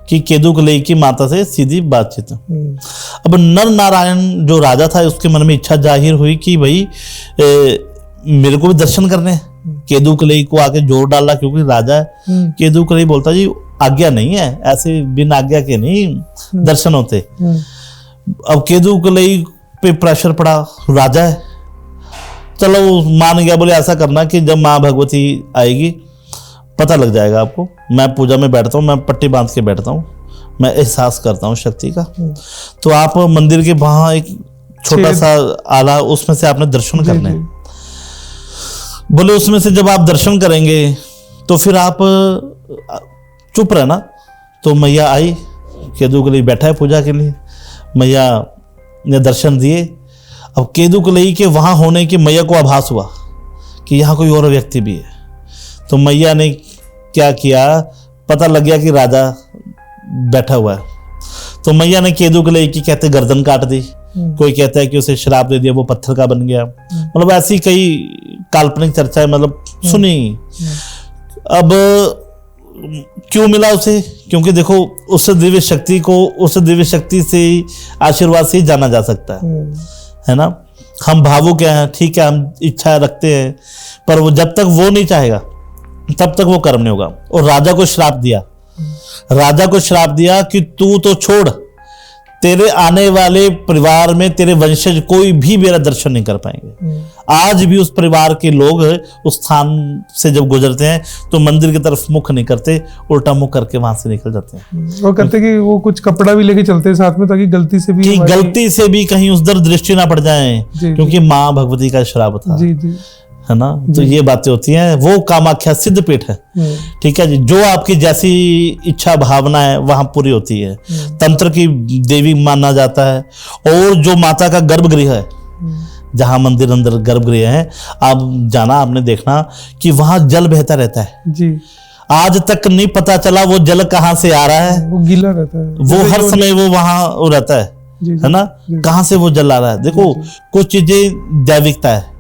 कि केदू कलई की माता से सीधी बातचीत। अब नर नारायण जो राजा था उसके मन में इच्छा जाहिर हुई कि भाई मेरे को भी दर्शन करने। केदू कलई को आके जोर डाला क्योंकि राजा है। केदू कलई बोलता जी आज्ञा नहीं है, ऐसे बिना आज्ञा के नहीं दर्शन होते। अब केदू कलई पे प्रेशर पड़ा, राजा है, चलो मान गया, बोले ऐसा करना कि जब माँ भगवती आएगी पता लग जाएगा आपको, मैं पूजा में बैठता हूँ, मैं पट्टी बांध के बैठता हूँ, मैं एहसास करता हूँ शक्ति का। तो आप मंदिर के वहाँ एक छोटा सा आला, उसमें से आपने दर्शन करने। बोले उसमें से जब आप दर्शन करेंगे तो फिर आप चुप रहना। तो मैया आई, केदू कलई बैठा है पूजा के लिए, मैया ने दर्शन दिए। अब केदू कलई के वहाँ होने की मैया को आभास हुआ कि यहाँ कोई और व्यक्ति भी है। तो मैया ने क्या किया, पता लग गया कि राजा बैठा हुआ है, तो मैया ने केदू कलई की कहते गर्दन काट दी, कोई कहता है कि उसे श्राप दे दिया, वो पत्थर का बन गया। मतलब ऐसी कई काल्पनिक चर्चाएं मतलब सुनी। अब क्यों मिला उसे? क्योंकि देखो उस दिव्य शक्ति को, उस दिव्य शक्ति से आशीर्वाद से ही जाना जा सकता है ना। हम भावुक हैं, ठीक है, हम इच्छा रखते हैं, पर वो जब तक वो नहीं चाहेगा तब तक वो कर्म नहीं होगा। और राजा को श्राप दिया, राजा को श्राप दिया कि तू तो छोड़, तेरे आने वाले परिवार में तेरे वंशज कोई भी मेरा दर्शन नहीं कर पाएंगे। आज भी उस परिवार के लोग उस स्थान से जब गुजरते हैं तो मंदिर की तरफ मुख नहीं करते, उल्टा मुख करके वहां से निकल जाते हैं। वो कहते हैं कि वो कुछ कपड़ा भी लेके चलते हैं साथ में, ताकि गलती से भी कहीं उस दर दृष्टि ना पड़ जाए, क्योंकि माँ भगवती का श्राप था जी जी, है ना। तो ये बातें होती हैं। वो कामाख्या सिद्ध पीठ है, ठीक है जी। जो आपकी जैसी इच्छा भावना है वहां पूरी होती है। तंत्र की देवी माना जाता है। और जो माता का गर्भगृह है, जहाँ मंदिर अंदर गर्भगृह है, आप जाना, आपने देखना कि वहाँ जल बहता रहता है। जी। आज तक नहीं पता चला वो जल कहाँ से आ रहा है, वो गीला रहता है, वो हर समय वो वहाँ वो रहता है, जी, है ना, कहाँ से वो जल आ रहा है। देखो कुछ चीजें जैविकता है,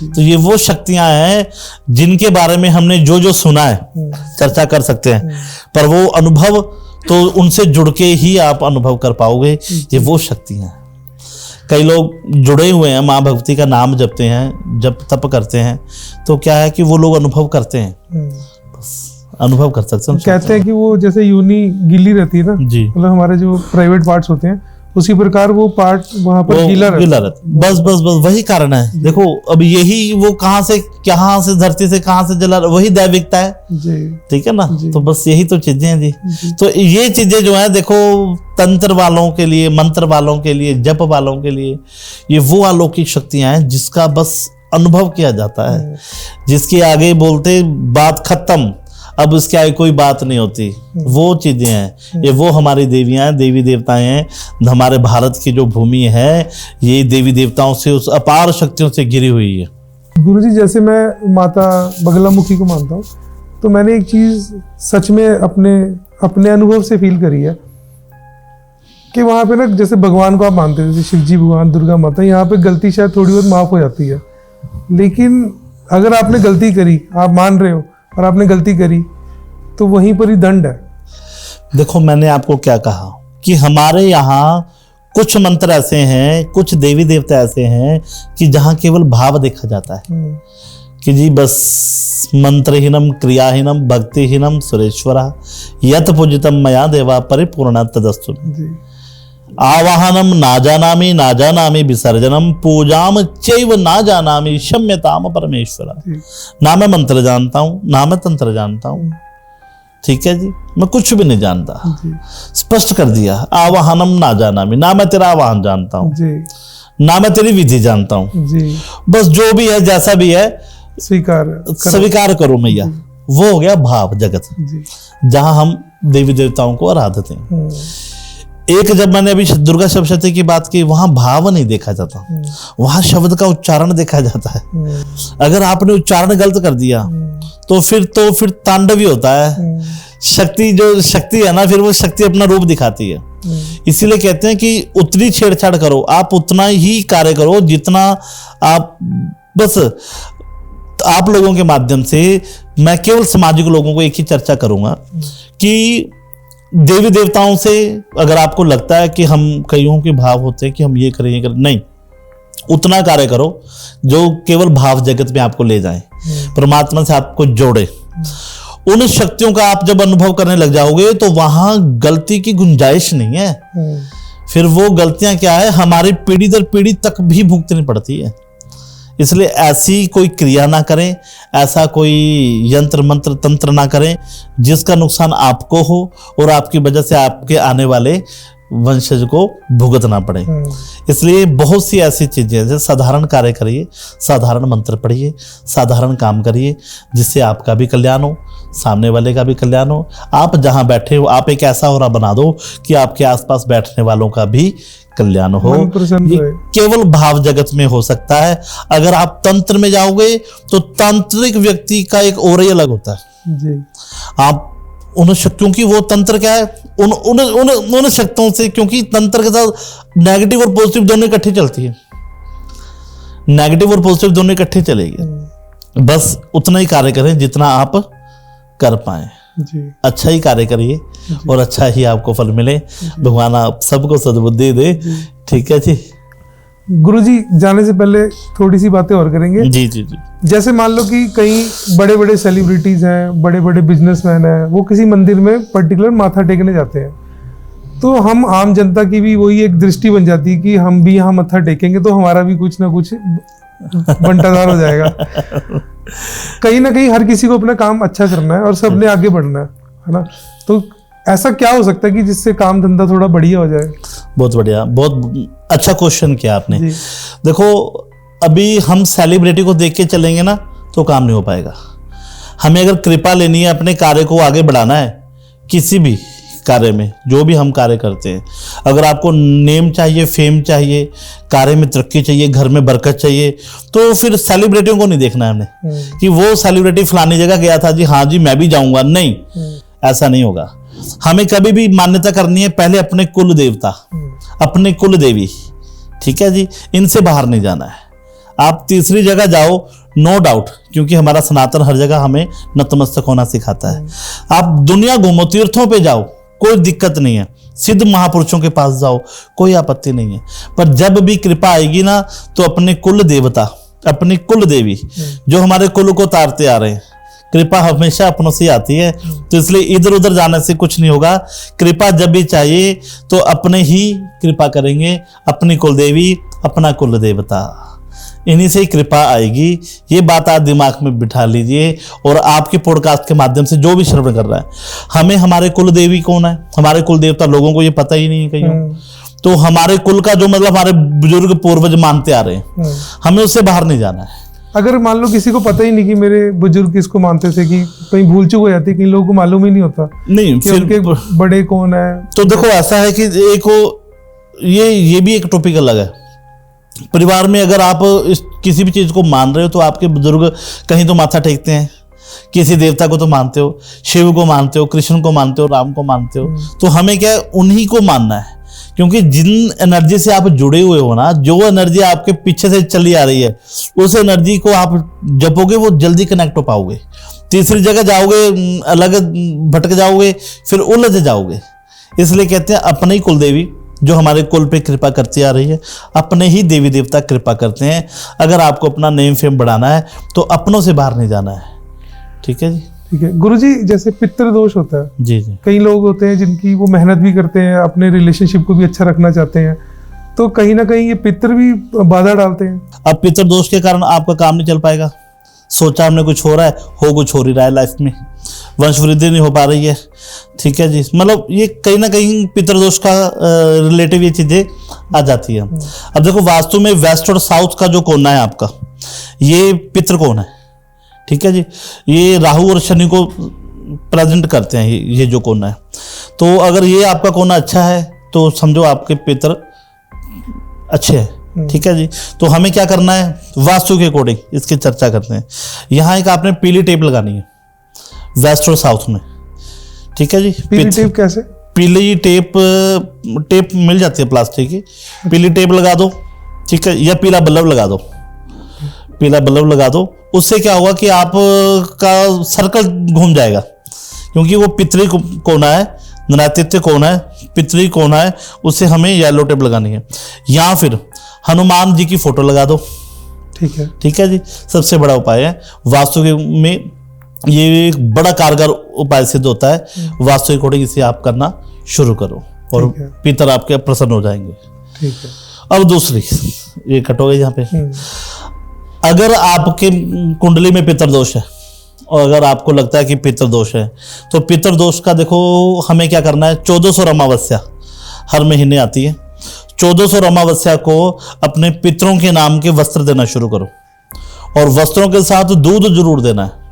तो ये वो शक्तियां हैं जिनके बारे में हमने जो जो सुना है चर्चा कर सकते हैं, पर वो अनुभव तो उनसे जुड़ के ही आप अनुभव कर पाओगे। ये वो शक्तियां हैं। कई लोग जुड़े हुए हैं, माँ भगवती का नाम जपते हैं, जप तप करते हैं, तो क्या है कि वो लोग अनुभव करते हैं, अनुभव कर सकते हैं। कहते हैं कि वो जैसे यूनी गीली रहती है ना जी, मतलब हमारे जो प्राइवेट पार्ट्स होते हैं उसी प्रकार वो पार्ट वहां पर गीला रहता है। बस बस बस वही कारण है। देखो अब यही वो कहाँ से धरती से कहाँ से जला, वही दैविकता है जी। ठीक है ना। तो बस यही तो चीजें हैं जी। तो ये चीजें जो है देखो तंत्र वालों के लिए, मंत्र वालों के लिए, जप वालों के लिए ये वो अलौकिक शक्तियां हैं जिसका बस अनुभव किया जाता है, जिसके आगे बोलते बात खत्म, अब इसके आगे कोई बात नहीं होती। वो चीजें हैं, ये वो हमारी देवियां हैं, देवी देवताएं हैं। हमारे भारत की जो भूमि है ये देवी देवताओं से, उस अपार शक्तियों से घिरी हुई है। गुरुजी जैसे मैं माता बगलामुखी को मानता हूँ, तो मैंने एक चीज सच में अपने अनुभव से फील करी है कि वहाँ पे ना जैसे भगवान को आप मानते हैं, जैसे शिव जी भगवान, दुर्गा माता, यहाँ पे गलती शायद थोड़ी बहुत माफ हो जाती है, लेकिन अगर आपने गलती करी, आप मान रहे हो और आपने गलती करी, तो वहीं पर ही दंड है। देखो मैंने आपको क्या कहा कि हमारे यहाँ कुछ मंत्र ऐसे हैं, कुछ देवी देवता ऐसे हैं कि जहाँ केवल भाव देखा जाता है कि जी बस मंत्रहीनम क्रियाहीनम भक्तिहीनम सुरेश्वरा यत पूजितम मया देवा परिपूर्ण तदस्तु। आवाहनम ना जानामि विसर्जनम पूजाम चैव ना जानामि क्षम्यताम परमेश्वरा। ना मैं मंत्र जानता हूँ, ना मैं तंत्र जानता हूँ, ठीक है जी, मैं कुछ भी नहीं जानता, स्पष्ट कर दिया। आवाहनम ना जानामि, ना मैं तेरा आवाहन जानता हूँ, ना मैं तेरी विधि जानता हूँ, बस जो भी है जैसा भी है स्वीकार करो मैया। वो हो गया भाव जगत, जहां हम देवी देवताओं को आराधते हैं। एक जब मैंने अभी दुर्गा सप्तशती की बात की, वहां भाव नहीं देखा जाता, वहां शब्द का उच्चारण देखा जाता है। अगर आपने उच्चारण गलत कर दिया तो फिर तांडव ही होता है। शक्ति है ना, फिर वो शक्ति अपना रूप दिखाती है। इसीलिए कहते हैं कि उतनी छेड़छाड़ करो, आप उतना ही कार्य करो जितना आप, बस आप लोगों के माध्यम से मैं केवल सामाजिक लोगों को एक ही चर्चा करूंगा कि देवी देवताओं से अगर आपको लगता है कि हम कईयों के भाव होते हैं कि हम ये करें नहीं, उतना कार्य करो जो केवल भाव जगत में आपको ले जाए, परमात्मा से आपको जोड़े। उन शक्तियों का आप जब अनुभव करने लग जाओगे तो वहां गलती की गुंजाइश नहीं है। फिर वो गलतियां क्या है, हमारी पीढ़ी दर पीढ़ी तक भी भुगतनी पड़ती है। इसलिए ऐसी कोई क्रिया ना करें, ऐसा कोई यंत्र मंत्र तंत्र ना करें जिसका नुकसान आपको हो और आपकी वजह से आपके आने वाले वंशज को भुगतना पड़े। इसलिए बहुत सी ऐसी चीजें, जैसे साधारण कार्य करिए, साधारण मंत्र पढ़िए, साधारण काम करिए, जिससे आपका भी कल्याण हो, सामने वाले का भी कल्याण हो। आप जहां बैठे हो आप एक ऐसा औरा बना दो कि आपके आसपास बैठने वालों का भी कल्याण हो। ये केवल भाव जगत में हो सकता है। अगर आप तंत्र में जाओगे तो तांत्रिक व्यक्ति का एक और ही अलग होता है जी। आप उन शक्तियों की, वो तंत्र क्या है, उन शक्तियों से, क्योंकि तंत्र के साथ नेगेटिव और पॉजिटिव दोनों इकट्ठी चलती है, नेगेटिव और पॉजिटिव दोनों इकट्ठी चलेगी। बस उतना ही कार्य करें जितना आप कर पाए जी। अच्छा ही कार्य करिए और अच्छा ही आपको फल मिले। भगवान आप सबको सद्बुद्धि दे। ठीक है जी। गुरुजी जाने से पहले थोड़ी सी बातें और करेंगे जी जी जी। जैसे मान लो कि कई बड़े बड़े सेलिब्रिटीज हैं, बड़े बड़े बिजनेसमैन हैं, वो किसी मंदिर में पर्टिकुलर माथा टेकने जाते हैं, तो हम आम जनता की भी वही एक दृष्टि बन जाती है कि हम भी यहाँ मत्था टेकेंगे तो हमारा भी कुछ ना कुछ बंटाधार हो जाएगा। कहीं ना कहीं हर किसी को अपना काम अच्छा करना है और सबने आगे बढ़ना है ना, तो ऐसा क्या हो सकता है कि जिससे काम धंधा थोड़ा बढ़िया हो जाए? बहुत बढ़िया, बहुत अच्छा क्वेश्चन किया आपने। देखो अभी हम सेलिब्रिटी को देख के चलेंगे ना तो काम नहीं हो पाएगा। हमें अगर कृपा लेनी है, अपने कार्य को आगे बढ़ाना है, किसी भी कार्य में, जो भी हम कार्य करते हैं। अगर आपको नेम चाहिए, फेम चाहिए, कार्य में तरक्की चाहिए, घर में बरकत चाहिए, तो फिर सेलिब्रिटियों को नहीं देखना है हमने कि वो सेलिब्रिटी फलानी जगह गया था जी, हाँ जी मैं भी जाऊंगा, नहीं, ऐसा नहीं होगा। हमें कभी भी मान्यता करनी है पहले अपने कुल देवता, अपने कुल देवी, ठीक है जी, इनसे बाहर नहीं जाना है। आप तीसरी जगह जाओ, नो डाउट, क्योंकि हमारा सनातन हर जगह हमें नतमस्तक होना सिखाता है। आप दुनिया घूमो, तीर्थों पे जाओ, कोई दिक्कत नहीं है, सिद्ध महापुरुषों के पास जाओ, कोई आपत्ति नहीं है। पर जब भी कृपा आएगी ना, तो अपने कुल देवता, अपनी कुल देवी, जो हमारे कुल को तारते आ रहे हैं, कृपा हमेशा अपनों से आती है। तो इसलिए इधर उधर जाने से कुछ नहीं होगा। कृपा जब भी चाहिए तो अपने ही कृपा करेंगे, अपनी कुल देवी, अपना कुल देवता, इन्हीं से ही कृपा आएगी। ये बात आप दिमाग में बिठा लीजिए। और आपके पॉडकास्ट के माध्यम से जो भी श्रवण कर रहा है, हमें हमारे कुल देवी कौन है, हमारे कुल देवता, लोगों को ये पता ही नहीं है कहीं। तो हमारे कुल का जो मतलब हमारे बुजुर्ग पूर्वज मानते आ रहे हैं, हमें उससे बाहर नहीं जाना है। अगर मान लो किसी को पता ही नहीं कि मेरे बुजुर्ग किसको मानते थे, कि कहीं भूल चूक हो जाती है, कई लोगों को मालूम ही नहीं होता नहीं कि उनके बड़े कौन है। तो देखो ऐसा है कि एक ये भी एक टॉपिक अलग है। परिवार में अगर आप किसी भी चीज को मान रहे हो, तो आपके बुजुर्ग कहीं तो माथा टेकते हैं, किसी देवता को तो मानते हो, शिव को मानते हो, कृष्ण को मानते हो, राम को मानते हो। तो हमें क्या है, उन्हीं को मानना है, क्योंकि जिन एनर्जी से आप जुड़े हुए हो ना, जो एनर्जी आपके पीछे से चली आ रही है, उस एनर्जी को आप जपोगे, वो जल्दी कनेक्ट हो पाओगे। तीसरी जगह जाओगे, अलग भटक जाओगे, फिर उलझ जाओगे। इसलिए कहते हैं अपने ही कुल देवी, जो हमारे कुल पे कृपा करती आ रही है, अपने ही देवी देवता कृपा करते हैं। अगर आपको अपना नेम फेम बढ़ाना है, तो अपनों से बाहर नहीं जाना है। ठीक है जी, ठीक है गुरुजी। जैसे पितृ दोष होता है, जी जी, कई लोग होते हैं जिनकी वो मेहनत भी करते हैं, अपने रिलेशनशिप को भी अच्छा रखना चाहते हैं, तो कहीं ना कहीं ये पितृ भी बाधा डालते हैं। अब पितृ दोष के कारण आपका काम नहीं चल पाएगा। सोचा हमने कुछ हो रहा है, हो कुछ हो ही रहा है लाइफ में, वंश वृद्धि नहीं हो पा रही है। ठीक है जी, मतलब ये कहीं ना कहीं पितृदोष का रिलेटिव ये चीजें आ जाती है। अब देखो, वास्तु में वेस्ट और साउथ का जो कोना है आपका, ये पितृ कोण है। ठीक है जी, ये राहु और शनि को प्रेजेंट करते हैं, ये जो कोना है। तो अगर ये आपका कोना अच्छा है, तो समझो आपके पितृ अच्छे हैं। ठीक है जी, तो हमें क्या करना है, वास्तु के अकॉर्डिंग इसकी चर्चा करते हैं। यहाँ एक आपने पीली टेप लगानी है वेस्ट और साउथ में। ठीक है जी, पीली टेप कैसे? पीली टेप मिल जाती है प्लास्टिक की, पीली टेप लगा दो। ठीक है, या पीला बल्ब लगा दो, पीला बल्ब लगा दो। उससे क्या होगा कि आपका सर्कल घूम जाएगा, क्योंकि वो पितृ कोना है, नैतित्य कोना है, पितृ कोना है, उससे हमें येलो टेप लगानी है। या फिर हनुमान जी की फोटो लगा दो। ठीक है, ठीक है जी, सबसे बड़ा उपाय है वास्तु में, ये एक बड़ा कारगर उपाय सिद्ध होता है। वास्तु के अकॉर्डिंग इसे आप करना शुरू करो और पितर आपके प्रसन्न हो जाएंगे। ठीक है। अब दूसरी, ये कट हो गई यहाँ पे। अगर आपके कुंडली में पितृदोष है, और अगर आपको लगता है कि पितृदोष है, तो पितृदोष का देखो हमें क्या करना है। 1400 अमावस्या हर महीने आती है, 1400 अमावस्या को अपने पितरों के नाम के वस्त्र देना शुरू करो, और वस्त्रों के साथ दूध जरूर देना है।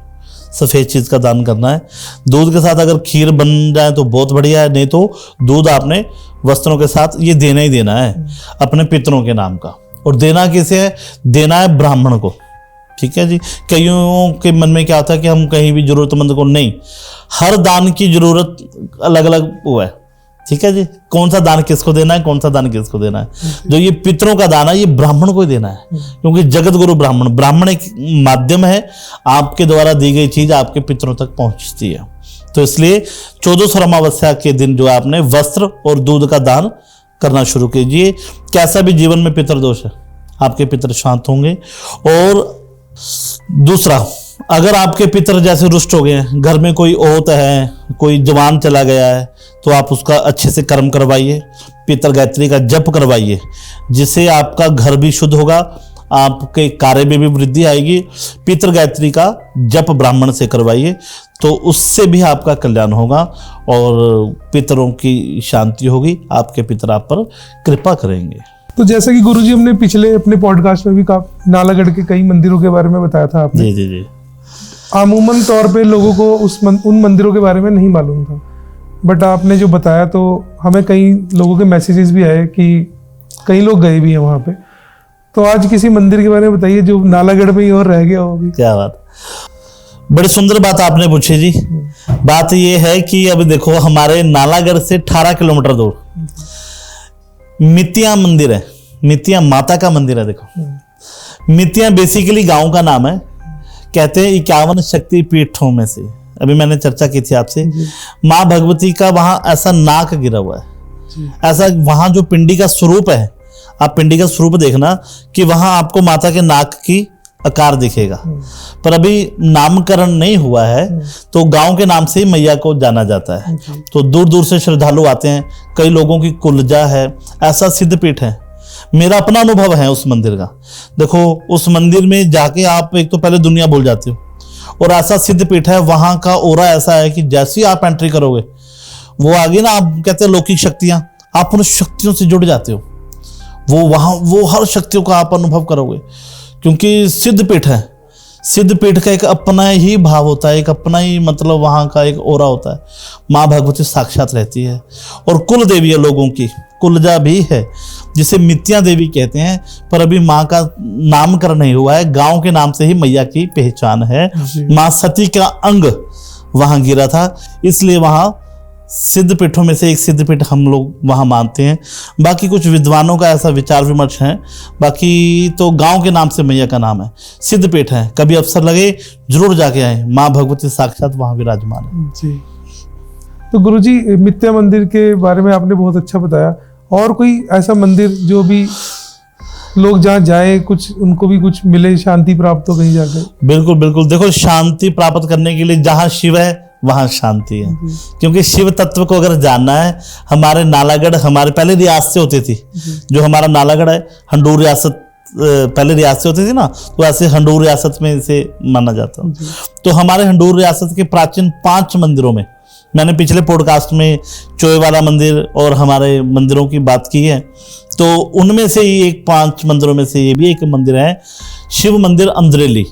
सफेद चीज का दान करना है। दूध के साथ अगर खीर बन जाए तो बहुत बढ़िया है, नहीं तो दूध आपने वस्त्रों के साथ ये देना ही देना है अपने पितरों के नाम का। और देना किसे है, देना है ब्राह्मण को। ठीक है जी, कईयों के मन में क्या होता है कि हम कहीं भी जरूरतमंद को, नहीं, हर दान की जरूरत अलग अलग वो है। ठीक है जी, कौन सा दान किसको देना है, कौन सा दान किसको देना है। जो ये पितरों का दान है, ये ब्राह्मण को ही देना है, क्योंकि जगत गुरु ब्राह्मण एक माध्यम है, आपके द्वारा दी गई चीज आपके पितरों तक पहुंचती है। तो इसलिए 1400 अमावस्या के दिन जो आपने वस्त्र और दूध का दान करना शुरू कीजिए। कैसा भी जीवन में पितृदोष है, आपके पितर शांत होंगे। और दूसरा, अगर आपके पितर जैसे रुष्ट हो गए हैं, घर में कोई औत है, कोई जवान चला गया है, तो आप उसका अच्छे से कर्म करवाइए, पितर गायत्री का जप करवाइए, जिससे आपका घर भी शुद्ध होगा, आपके कार्य में भी वृद्धि आएगी। पितर गायत्री का जप ब्राह्मण से करवाइए, तो उससे भी आपका कल्याण होगा और पितरों की शांति होगी, आपके पितर आप पर कृपा करेंगे। तो जैसा कि गुरुजी हमने पिछले अपने पॉडकास्ट में भी नालागढ़ के कई मंदिरों के बारे में बताया था आपने। जी जी जी। अमूमन तौर पे लोगों को उन मंदिरों के बारे में नहीं मालूम था। बट आपने जो बताया तो हमें कई लोगों के मैसेजेस भी आए कि कई लोग गए भी हैं वहाँ पे। तो आज किसी मंदिर के बारे में बताइए जो नालागढ़ में ही और रह गया हो अभी। क्या बात, बड़ी सुंदर बात आपने पूछी जी। बात ये है कि अभी देखो हमारे नालागढ़ से 18 किलोमीटर दूर मितिया मंदिर है, मितिया माता का मंदिर है। देखो मितिया बेसिकली गांव का नाम है, कहते हैं 51 शक्ति पीठों में से। अभी मैंने चर्चा की थी आपसे, माँ भगवती का वहां ऐसा नाक गिरा हुआ है, ऐसा वहां जो पिंडी का स्वरूप है, आप पिंडी का स्वरूप देखना कि वहां आपको माता के नाक की आकार दिखेगा। पर अभी नामकरण नहीं हुआ है तो गांव के नाम से ही मैया को जाना जाता है। तो दूर दूर से श्रद्धालु आते हैं, कई लोगों की कुलजा है, ऐसा सिद्धपीठ है। मेरा अपना अनुभव है उस मंदिर का। देखो उस मंदिर में जाके आप एक तो पहले दुनिया भूल जाते हो, और ऐसा सिद्धपीठ है, वहां का ओरा ऐसा है कि जैसे ही आप एंट्री करोगे वो आगे ना, आप कहते हैं लौकिक शक्तियां, आप उन शक्तियों से जुड़ जाते हो। वो वहां वो हर शक्तियों का आप अनुभव करोगे, क्योंकि सिद्धपीठ है। सिद्धपीठ का एक अपना ही भाव होता है, एक अपना ही मतलब वहाँ का एक ओरा होता है। माँ भगवती साक्षात रहती है, और कुल देवी है, लोगों की कुलजा भी है, जिसे मित्या देवी कहते हैं। पर अभी माँ का नामकरण नहीं हुआ है, गांव के नाम से ही मैया की पहचान है। माँ सती का अंग वहाँ गिरा था, इसलिए वहाँ सिद्धपीठों में से एक सिद्धपीठ हम लोग वहाँ मानते हैं। बाकी कुछ विद्वानों का ऐसा विचार विमर्श है, बाकी तो गांव के नाम से मैया का नाम है, सिद्धपीठ है। कभी अवसर लगे जरूर जाके आए, माँ भगवती साक्षात वहाँ विराजमान है जी। तो गुरुजी मित्या मंदिर के बारे में आपने बहुत अच्छा बताया, और कोई ऐसा मंदिर जो भी लोग जहाँ जाए कुछ उनको भी कुछ मिले, शांति प्राप्त हो कहीं जाकर? बिल्कुल बिल्कुल, देखो शांति प्राप्त करने के लिए जहाँ शिव है वहाँ शांति है, क्योंकि शिव तत्व को अगर जानना है, हमारे नालागढ़ हमारे पहले रियासतें होती थी। जो हमारा नालागढ़ है, हंडूर रियासत पहले रियासतें होती थी ना, तो ऐसे हंडूर रियासत में इसे माना जाता। तो हमारे हंडूर रियासत के प्राचीन 5 मंदिरों में, मैंने पिछले पॉडकास्ट में चोए वाला मंदिर और हमारे मंदिरों की बात की है, तो उनमें से ही एक 5 मंदिरों में से ये भी एक मंदिर है, शिव मंदिर अंद्रेली।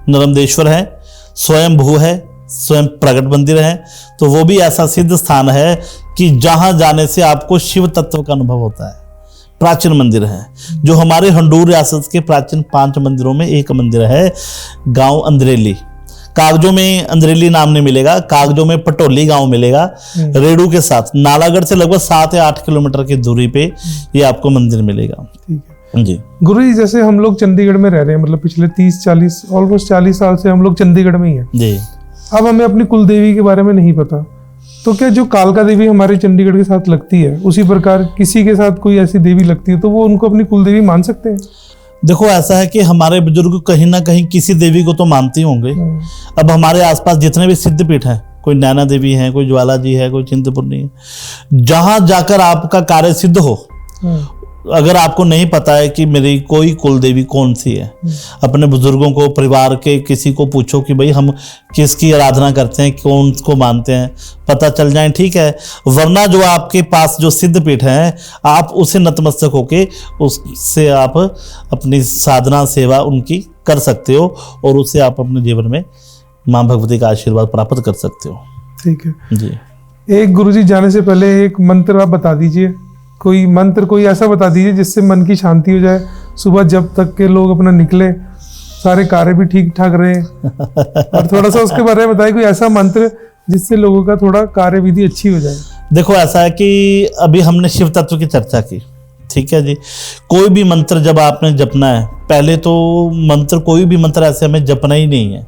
नर्मदेश्वर है, स्वयं भू है, स्वयं प्रगट मंदिर है। तो वो भी ऐसा सिद्ध स्थान है कि जहां जाने से आपको शिव तत्व का अनुभव होता है। प्राचीन मंदिर है, जो हमारे हंडूर रियासत के प्राचीन 5 मंदिरों में एक मंदिर है, गांव अंद्रेली। कागजों में अंद्रेली नाम नहीं मिलेगा, कागजों में पटोली गांव मिलेगा, रेडू के साथ। नालागढ़ से लगभग 7 या 8 किलोमीटर की दूरी पे ये आपको मंदिर मिलेगा। ठीक है जी। गुरु जी, जैसे हम लोग चंडीगढ़ में रह रहे हैं, मतलब पिछले 30-40 ऑलमोस्ट 40 साल से हम लोग चंडीगढ़ में ही हैं जी। अब हमें अपनी कुल देवी के बारे में नहीं पता, तो क्या जो कालका देवी हमारे चंडीगढ़ के साथ लगती है, उसी प्रकार किसी के साथ कोई ऐसी देवी लगती है तो वो उनको अपनी कुल देवी मान सकते हैं? देखो ऐसा है कि हमारे बुजुर्ग कहीं ना कहीं किसी देवी को तो मानते होंगे। अब हमारे आसपास जितने भी सिद्धपीठ हैं, कोई नैना देवी है, कोई ज्वाला जी है, कोई चिंतपूर्णी है, जहां जाकर आपका कार्य सिद्ध हो, अगर आपको नहीं पता है कि मेरी कोई कुल देवी कौन सी है, अपने बुजुर्गों को, परिवार के किसी को पूछो कि भाई हम किसकी आराधना करते हैं, कौन को मानते हैं, पता चल जाए ठीक है। वरना जो आपके पास जो सिद्धपीठ है, आप उसे नतमस्तक होके उससे आप अपनी साधना सेवा उनकी कर सकते हो, और उससे आप अपने जीवन में माँ भगवती का आशीर्वाद प्राप्त कर सकते हो। ठीक है जी। एक गुरुजी जाने से पहले एक मंत्र आप बता दीजिए, कोई मंत्र कोई ऐसा बता दीजिए जिससे मन की शांति हो जाए, सुबह जब तक के लोग अपना निकले सारे कार्य भी ठीक ठाक रहे। और थोड़ा सा उसके बारे में बताइए, कोई ऐसा मंत्र जिससे लोगों का थोड़ा कार्य विधि अच्छी हो जाए। देखो ऐसा है कि अभी हमने शिव तत्व की चर्चा की, ठीक है जी। कोई भी मंत्र जब आपने जपना है, पहले तो मंत्र कोई भी मंत्र ऐसे हमें जपना ही नहीं है,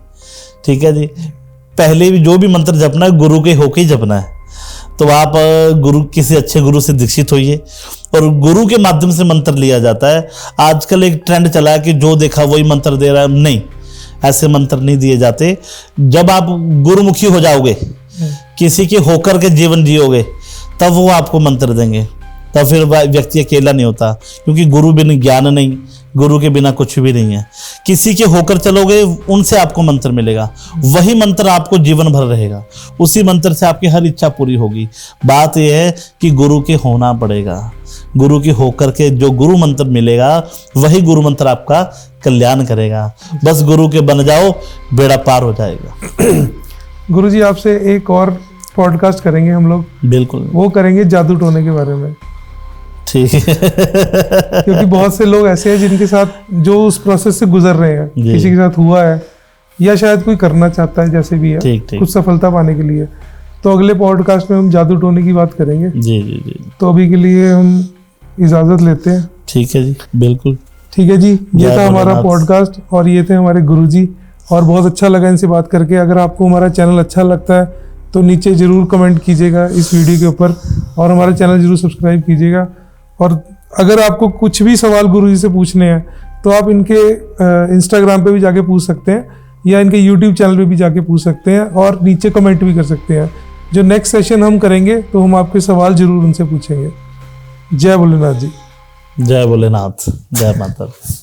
ठीक है जी। पहले भी जो भी मंत्र जपना है गुरु के होके ही जपना है। तो आप गुरु किसी अच्छे गुरु से दीक्षित होइए, और गुरु के माध्यम से मंत्र लिया जाता है। आजकल एक ट्रेंड चला है कि जो देखा वही मंत्र दे रहा है, नहीं, ऐसे मंत्र नहीं दिए जाते। जब आप गुरुमुखी हो जाओगे, किसी के होकर के जीवन जियोगे, तब वो आपको मंत्र देंगे। तब फिर व्यक्ति अकेला नहीं होता, क्योंकि गुरु बिना ज्ञान नहीं, गुरु के बिना कुछ भी नहीं है। किसी के होकर चलोगे, उनसे आपको मंत्र मिलेगा, वही मंत्र आपको जीवन भर रहेगा, उसी मंत्र से आपकी हर इच्छा पूरी होगी। बात यह है कि गुरु के होना पड़ेगा, गुरु के होकर के जो गुरु मंत्र मिलेगा वही गुरु मंत्र आपका कल्याण करेगा। बस गुरु के बन जाओ, बेड़ा पार हो जाएगा। गुरु जी, आपसे एक और पॉडकास्ट करेंगे हम लोग, बिल्कुल वो करेंगे जादू टोने के बारे में, ठीक है। क्योंकि बहुत से लोग ऐसे हैं जिनके साथ जो उस प्रोसेस से गुजर रहे हैं, जी। किसी के साथ हुआ है या शायद कोई करना चाहता है, जैसे भी है, ठीक ठीक कुछ सफलता पाने के लिए। तो अगले पॉडकास्ट में हम जादू टोने की बात करेंगे। जी जी जी तो अभी के लिए हम इजाज़त लेते हैं। ठीक है जी, बिल्कुल। ठीक है जी, ये जय था हमारा भोलेनाथ। पॉडकास्ट और ये थे हमारे गुरुजी, और बहुत अच्छा लगा इनसे बात करके। अगर आपको हमारा चैनल अच्छा लगता है तो नीचे ज़रूर कमेंट कीजिएगा इस वीडियो के ऊपर, और हमारा चैनल ज़रूर सब्सक्राइब कीजिएगा। और अगर आपको कुछ भी सवाल गुरुजी से पूछने हैं तो आप इनके इंस्टाग्राम पे भी जाके पूछ सकते हैं, या इनके यूट्यूब चैनल पे भी जाके पूछ सकते हैं, और नीचे कमेंट भी कर सकते हैं। जो नेक्स्ट सेशन हम करेंगे तो हम आपके सवाल ज़रूर उनसे पूछेंगे। जय भोलेनाथ जी। जय भोलेनाथ, जय माता दी।